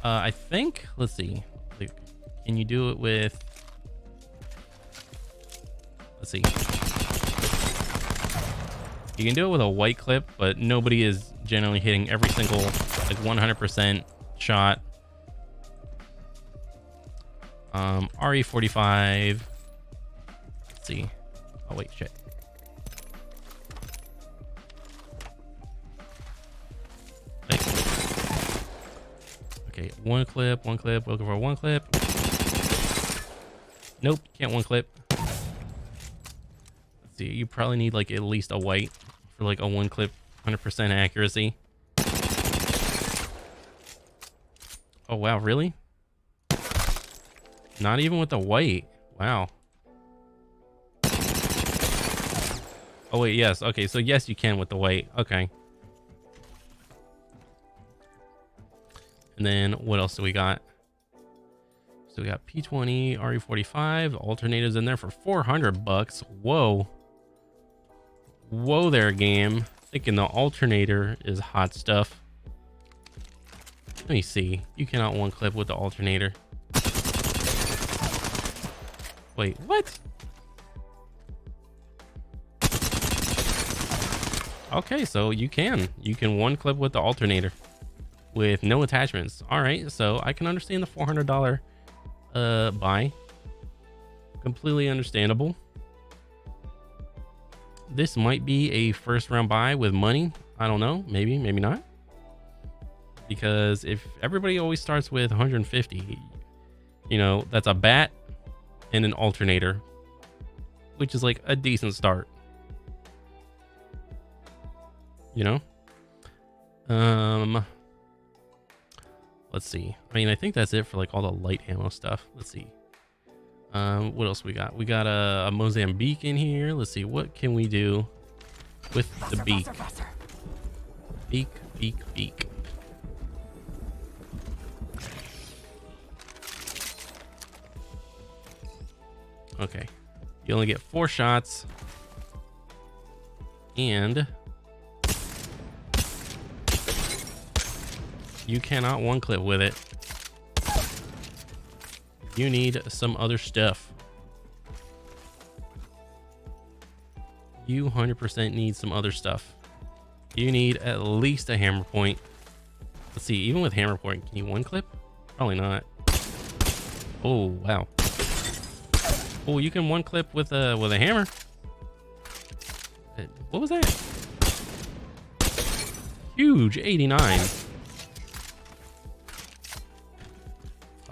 I think, let's see, like, can you do it with, let's see, you can do it with a white clip, but nobody is generally hitting every single like 100% shot. RE45, let's see, oh wait, shit. Okay, one clip, looking for one clip. Nope, can't one clip. Let's see, you probably need like at least a white for like a one clip 100% accuracy. Oh wow, really? Not even with the white. Wow. Oh wait, yes. Okay, so yes, you can with the white. Okay. And then what else do we got? So we got P20, RE45, alternators in there for $400. Whoa. Whoa there, game. Thinking the alternator is hot stuff. Let me see. You cannot one clip with the alternator. Wait, what? Okay, so you can one clip with the alternator with no attachments. All right, so I can understand the $400 buy. Completely understandable. This might be a first round buy with money. I don't know, maybe not, because if everybody always starts with 150, you know, that's a bat and an alternator, which is like a decent start, you know. Let's see. I mean, I think that's it for like all the light ammo stuff. Let's see. What else we got? We got a Mozambique in here. Let's see. What can we do with the beak? Beak. Okay. You only get 4 shots. And you cannot one clip with it. You need some other stuff. You 100% need some other stuff. You need at least a hammer point. Let's see, even with hammer point, can you one clip? Probably not. Oh, wow. Oh, you can one clip with a hammer. What was that? Huge 89.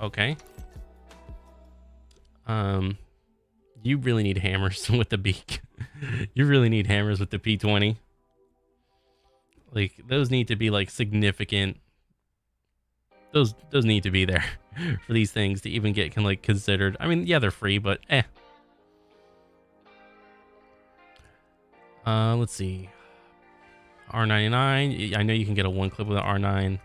Okay. You really need hammers with the beak. You really need hammers with the P20. Like, those need to be like significant. Those need to be there for these things to even get considered. I mean, yeah, they're free, but let's see. R99. I know you can get a one clip with an R9.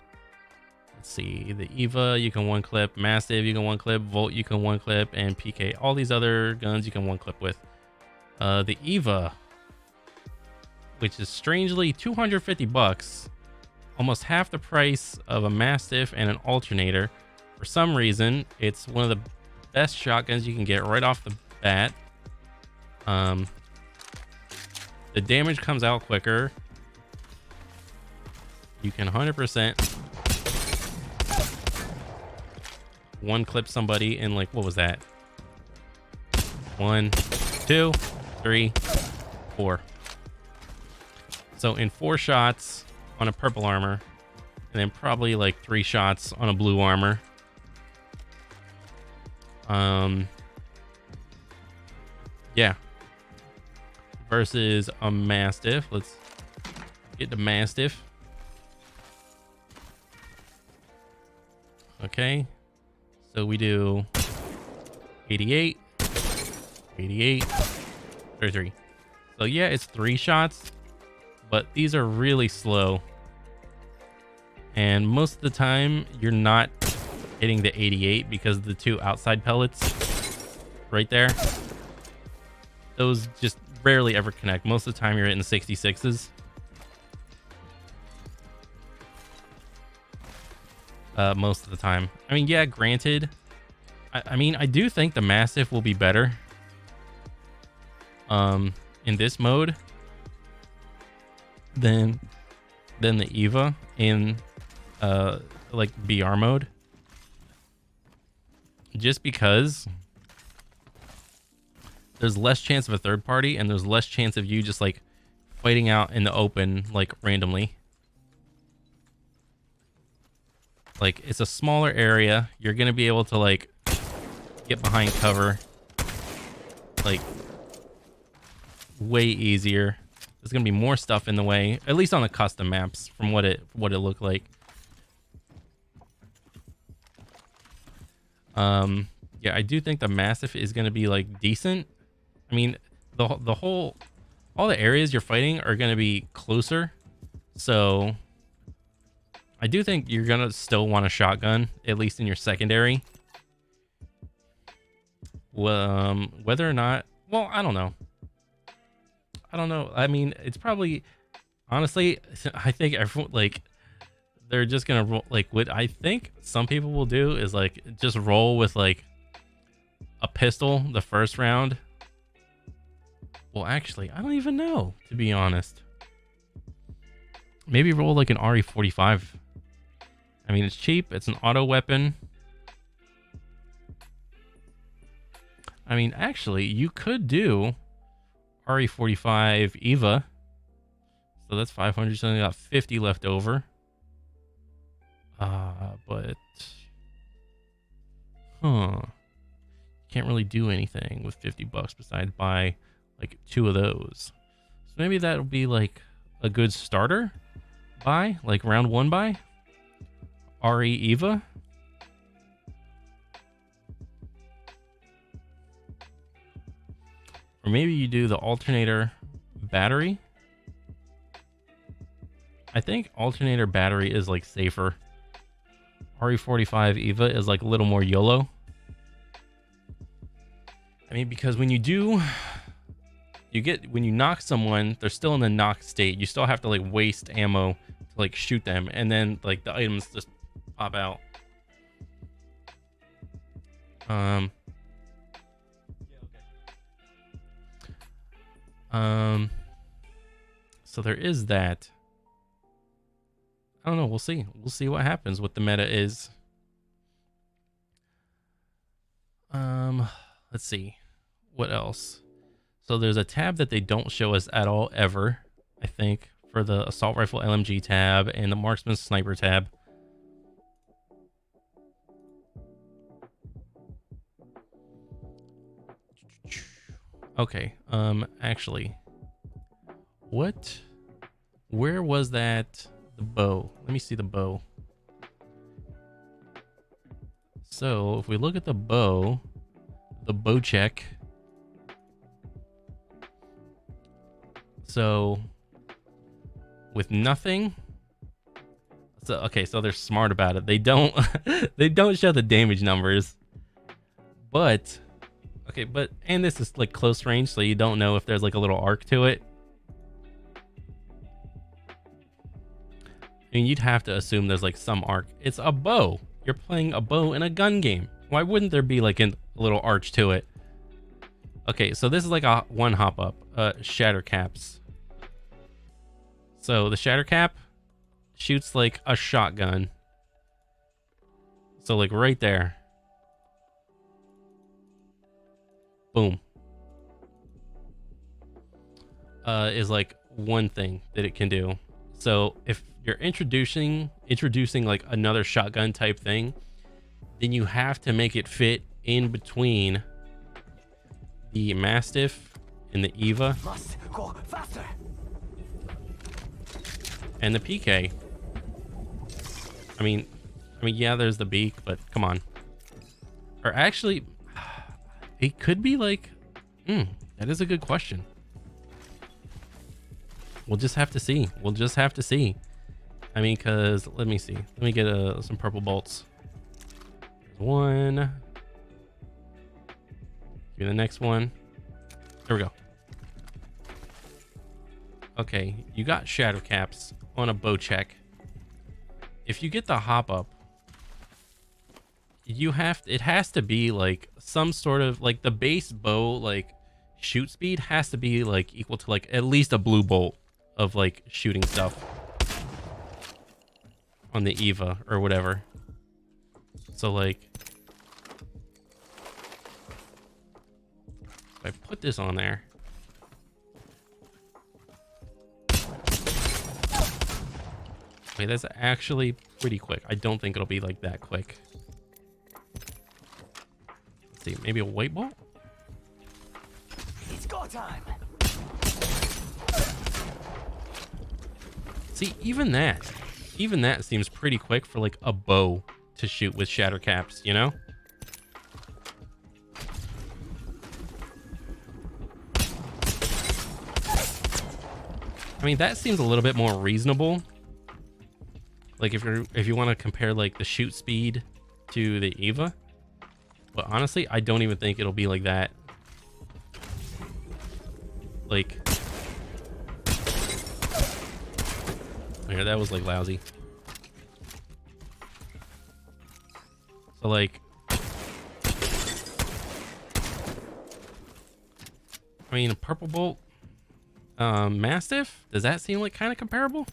Let's see, the Eva you can one clip, Mastiff you can one clip, Volt you can one clip, and PK. All these other guns you can one clip with. The Eva, which is strangely 250 bucks, almost half the price of a Mastiff and an alternator. For some reason, it's one of the best shotguns you can get right off the bat. The damage comes out quicker. You can 100% one clip somebody in, like, what was that? 1, 2, 3, 4. So in 4 shots on a purple armor, and then probably like 3 shots on a blue armor. Yeah. Versus a Mastiff. Let's get the Mastiff. Okay. So we do 88, 88, 33. So yeah, it's 3 shots, but these are really slow. And most of the time, you're not hitting the 88 because of the 2 outside pellets right there. Those just rarely ever connect. Most of the time, you're hitting 66s. Most of the time. I mean, yeah, granted. I mean, I do think the Mastiff will be better in this mode than the Eva in like BR mode, just because there's less chance of a third party and there's less chance of you just like fighting out in the open like randomly. Like, it's a smaller area. You're gonna be able to like get behind cover like way easier. There's gonna be more stuff in the way, at least on the custom maps, from what it looked like. Yeah, I do think the Mastiff is gonna be like decent. I mean, all the areas you're fighting are gonna be closer, so I do think you're gonna still want a shotgun, at least in your secondary. Whether or not, well, I don't know. I mean, it's probably, honestly, I think everyone, like, they're just gonna roll, like, what I think some people will do is like just roll with like a pistol the first round. Well, actually, I don't even know, to be honest. Maybe roll like an RE45. I mean, it's cheap. It's an auto weapon. I mean, actually, you could do RE45 Eva. So that's 500. So only got 50 left over. But can't really do anything with 50 bucks besides buy like 2 of those. So maybe that'll be like a good starter buy, like round 1 buy. RE Eva. Or maybe you do the alternator battery. I think alternator battery is like safer. RE45 Eva is like a little more YOLO. I mean, because when you knock someone, they're still in the knock state. You still have to like waste ammo to like shoot them, and then like the items just pop out. So there is that. I don't know. We'll see. We'll see what happens, what the meta is. Let's see. What else? So there's a tab that they don't show us at all ever, I think, for the assault rifle LMG tab and the marksman sniper tab. Okay, actually, where was that? The bow. Let me see the bow. So if we look at the bow check. So with nothing, So okay, so they're smart about it. They don't they don't show the damage numbers. But okay, and this is like close range, so you don't know if there's like a little arc to it. I mean, you'd have to assume there's like some arc. It's a bow. You're playing a bow in a gun game. Why wouldn't there be like a little arch to it? Okay, so this is like a one hop up. Shatter caps. So the shatter cap shoots like a shotgun. So like right there. Boom. Is like one thing that it can do. So if you're introducing like another shotgun type thing, then you have to make it fit in between the Mastiff and the Eva. Must go faster. And the PK. I mean, yeah, there's the beak, but come on. Or actually, it could be like, that is a good question. We'll just have to see. We'll just have to see. I mean, cause let me see. Let me get some purple bolts. There's one. Give me the next one. There we go. Okay, you got shadow caps on a bow check. If you get the hop up, it has to be like some sort of like the base bow like shoot speed has to be like equal to like at least a blue bolt of like shooting stuff on the Eva or whatever. So like if I put this on there, okay, that's actually pretty quick. I don't think it'll be like that quick. Let's see, maybe a white bolt? It's go time. See, even that seems pretty quick for like a bow to shoot with shatter caps, you know? I mean, that seems a little bit more reasonable. Like if you want to compare like the shoot speed to the Eva. But honestly, I don't even think it'll be like that. Like, here, that was like lousy. So like, I mean, a purple bolt, Mastiff, does that seem like kind of comparable?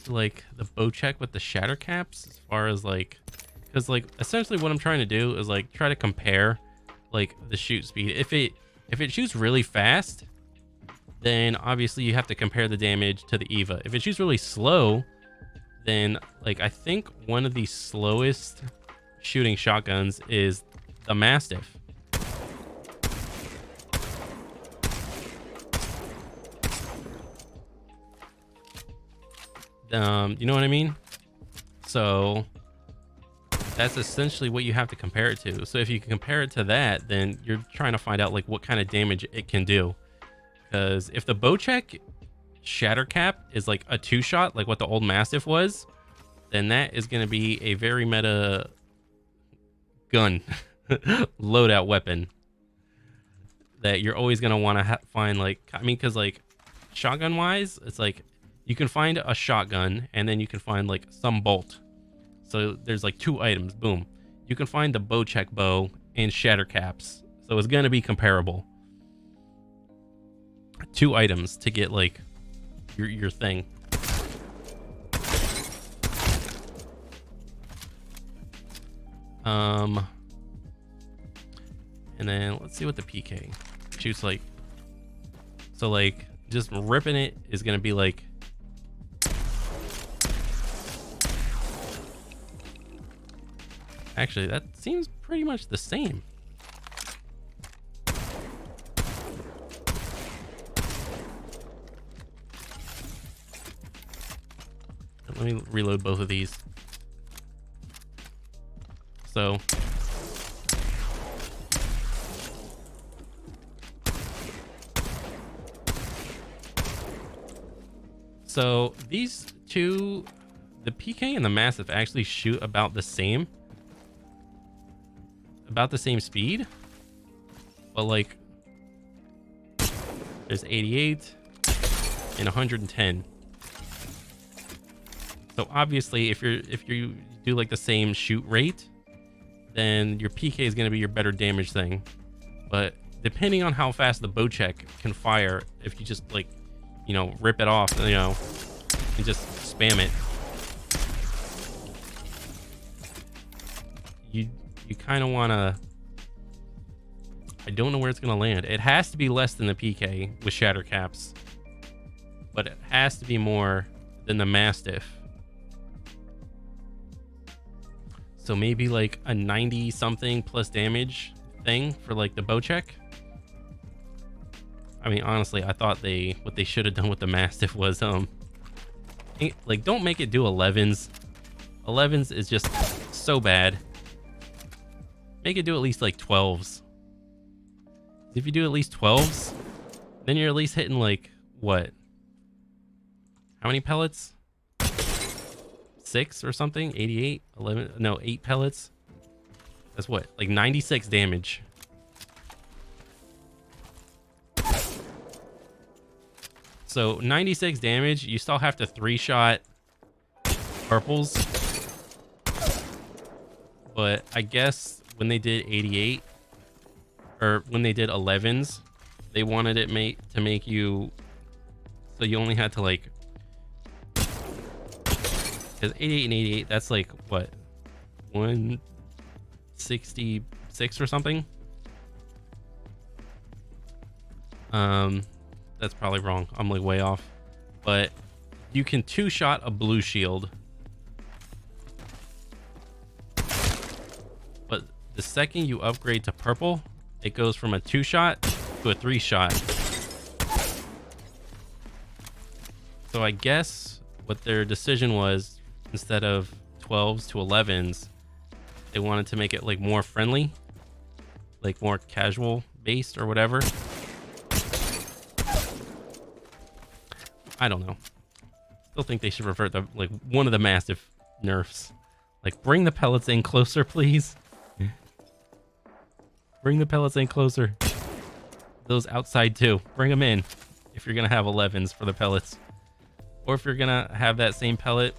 Like the bow check with the shatter caps, as far as like, because like essentially what I'm trying to do is like try to compare like the shoot speed. If it shoots really fast, then obviously you have to compare the damage to the Eva. If it shoots really slow, then like I think one of the slowest shooting shotguns is the Mastiff. You know what I mean? So that's essentially what you have to compare it to. So if you can compare it to that, then you're trying to find out like what kind of damage it can do. Because if the bow check shatter cap is like a 2-shot, like what the old Mastiff was, then that is going to be a very meta gun loadout weapon that you're always going to want to find. Like, I mean, because like shotgun wise, it's like you can find a shotgun and then you can find like some bolt. So there's like 2 items. Boom. You can find the bow check bow and shatter caps. So it's going to be comparable. 2 items to get like your thing. And then let's see what the PK shoots like. So like just ripping it is going to be like, actually, that seems pretty much the same. Let me reload both of these. So So these two, the PK and the Mastiff, actually shoot about the same speed, but like there's 88 and 110. So obviously if you do like the same shoot rate, then your PK is going to be your better damage thing. But depending on how fast the Bocek can fire, if you just like, you know, rip it off, you know, and just spam it, you kind of want to, I don't know where it's going to land. It has to be less than the PK with shatter caps, but it has to be more than the Mastiff. So maybe like a 90 something plus damage thing for like the Bocek. I mean, honestly, I thought what they should have done with the Mastiff was like, don't make it do 11s. 11s is just so bad. Make it do at least like 12s. If you do at least 12s, then you're at least hitting like what? How many pellets? 6 or something? 88? 11? No, 8 pellets. That's what? Like 96 damage. So 96 damage, you still have to 3-shot purples. But I guess when they did 88, or when they did 11s, they wanted it to make you, so you only had to like, because 88 and 88, that's like what, 166 or something. That's probably wrong. I'm like way off. But you can 2-shot a blue shield. But the second you upgrade to purple, it goes from a 2-shot to a 3-shot. So I guess what their decision was, instead of 12s to 11s, they wanted to make it like more friendly, like more casual based or whatever. I don't know. Still think they should revert the like one of the Mastiff nerfs. Like, bring the pellets in closer, please. Bring the pellets in closer. Those outside too. Bring them in if you're gonna have 11s for the pellets, or if you're gonna have that same pellet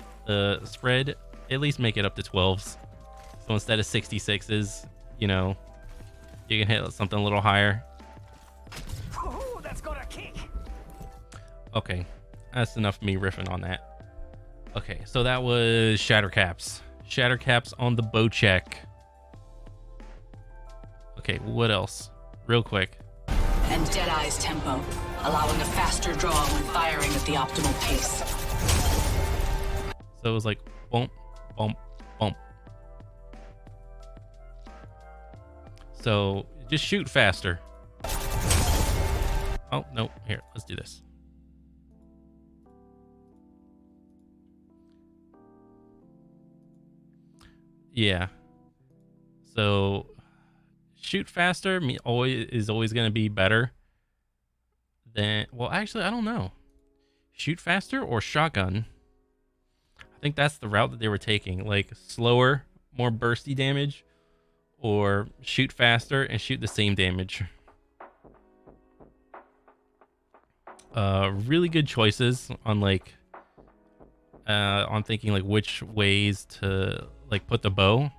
spread, at least make it up to 12s. So instead of 66s, you know, you can hit something a little higher. Ooh, that's got a kick. Okay, that's enough of me riffing on that. Okay, so that was shatter caps. Shatter caps on the Bocek. Okay, what else? Real quick. And Deadeye's tempo, allowing a faster draw when firing at the optimal pace. So it was like bump, bump, bump. So just shoot faster. Oh, no. Here, let's do this. Yeah. So shoot faster is always going to be better than, well, actually, I don't know. Shoot faster or shotgun? I think that's the route that they were taking, like slower, more bursty damage, or shoot faster and shoot the same damage. Really good choices on like on thinking like which ways to like put the bow,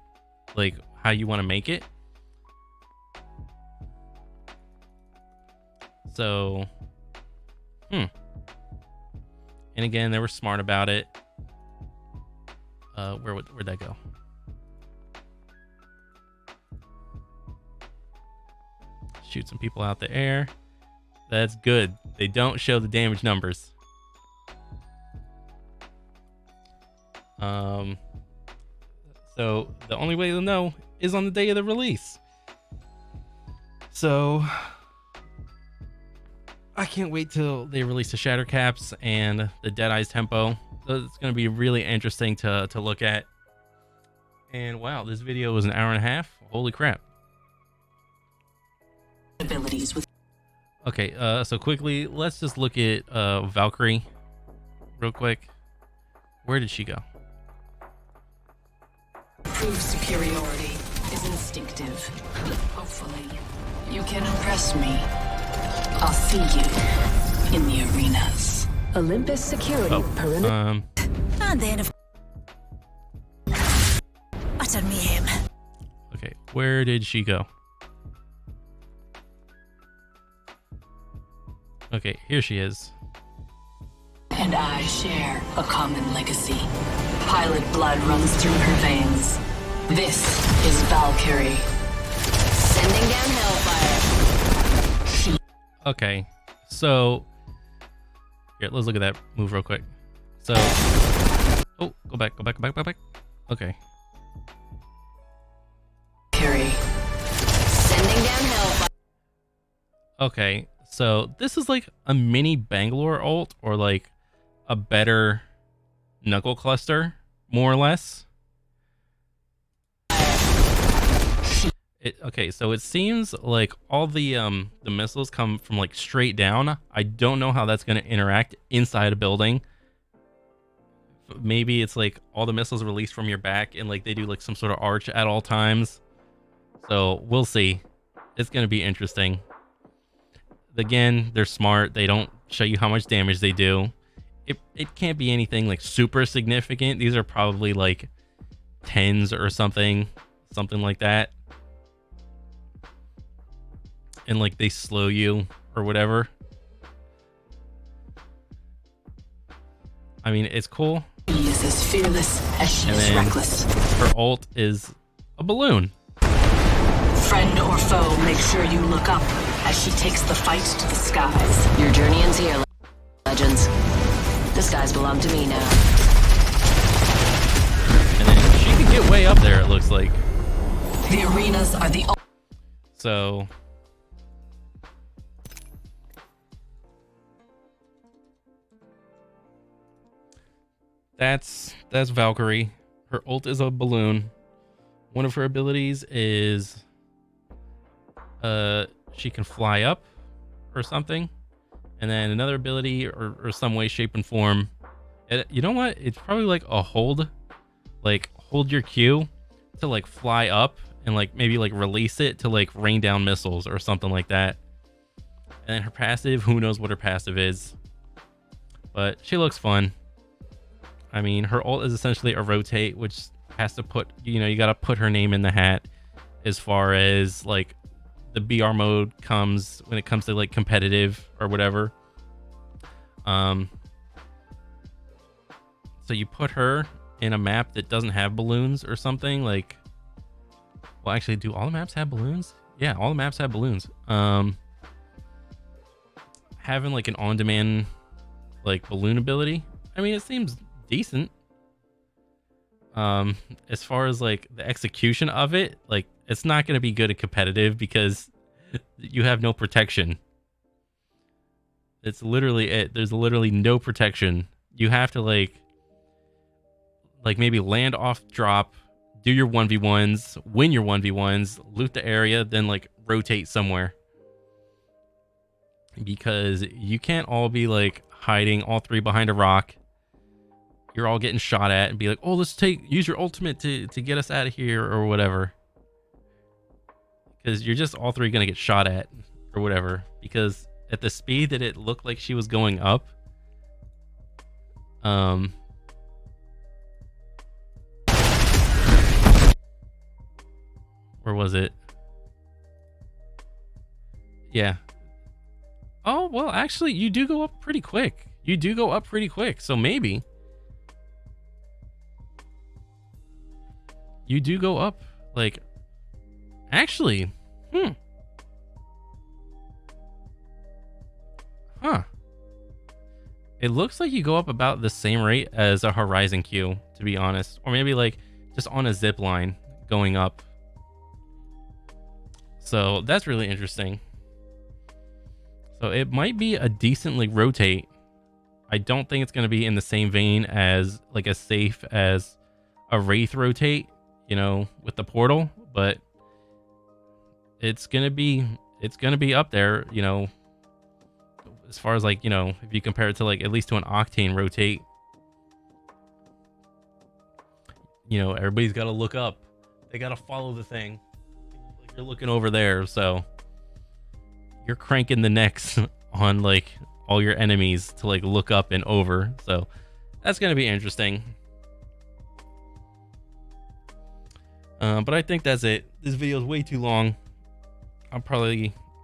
like how you want to make it. So and again, they were smart about it. Where'd that go? Shoot some people out the air. That's good. They don't show the damage numbers. So the only way to know is on the day of the release. So I can't wait till they release the shatter caps and the Deadeye's tempo. It's going to be really interesting to look at. And wow, this video was an hour and a half. Holy crap. Abilities with Okay, so quickly, let's just look at Valkyrie. real quick. Where did she go? Proved superiority is instinctive. Hopefully, you can impress me. I'll see you in the arenas. Olympus security perimeter. And then utter mayhem. Okay, where did she go? Okay, here she is. And I share a common legacy. Pilot blood runs through her veins. This is Valkyrie. Sending down hellfire. She. Okay, so here, let's look at that move real quick. So, oh, go back. Okay. Valkyrie. Sending down hellfire. Okay, so this is like a mini Bangalore ult, or like a better knuckle cluster, more or less. Okay, so it seems like all the missiles come from like straight down. I don't know how that's going to interact inside a building. Maybe it's like all the missiles released from your back and like they do like some sort of arch at all times. So we'll see. It's going to be interesting. Again, they're smart. They don't show you how much damage they do. It can't be anything like super significant. These are probably like 10s or something like that. And like they slow you or whatever. I mean, it's cool. She is as fearless as she is reckless. Her ult is a balloon. Friend or foe, make sure you look up as she takes the fight to the skies. Your journey ends here, legends. The skies belong to me now. And then she can get way up there, it looks like. The arenas are the. So that's Valkyrie. Her ult is a balloon. One of her abilities is she can fly up or something. And then another ability or some way, shape, and form. You know what? It's probably like a hold. Like hold your Q to like fly up and like maybe like release it to like rain down missiles or something like that. And then her passive, who knows what her passive is. But she looks fun. I mean, her ult is essentially a rotate, which has to put, you know, you got to put her name in the hat as far as like the BR mode comes when it comes to like competitive or whatever. So you put her in a map that doesn't have balloons or something like, well, actually, do all the maps have balloons? Yeah, all the maps have balloons. Having like an on-demand like balloon ability, I mean, it seems decent. As far as like the execution of it, like it's not going to be good at competitive because you have no protection. It's literally it. There's literally no protection. You have to like maybe land off drop, do your 1v1s, win your 1v1s, loot the area, then like rotate somewhere. Because you can't all be like hiding all three behind a rock. You're all getting shot at and be like, oh, let's use your ultimate to get us out of here or whatever. Because you're just all three going to get shot at or whatever. Because at the speed that it looked like she was going up, where was it? Yeah. Oh, well, actually, you do go up pretty quick. So maybe you do go up like, actually, it looks like you go up about the same rate as a Horizon Q, to be honest, or maybe like just on a zip line going up. So that's really interesting. So it might be a decently rotate. I don't think it's going to be in the same vein as like as safe as a Wraith rotate, you know, with the portal, but it's going to be up there, you know, as far as like, you know, if you compare it to like at least to an Octane rotate you know, everybody's got to look up. They got to follow the thing. Like you're looking over there, so you're cranking the necks on like all your enemies to like look up and over. So that's gonna be interesting. But I think that's it. This video is way too long. I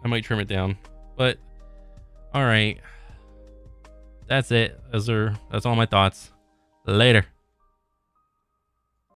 might trim it down. But all right, that's it. That's all my thoughts. Later.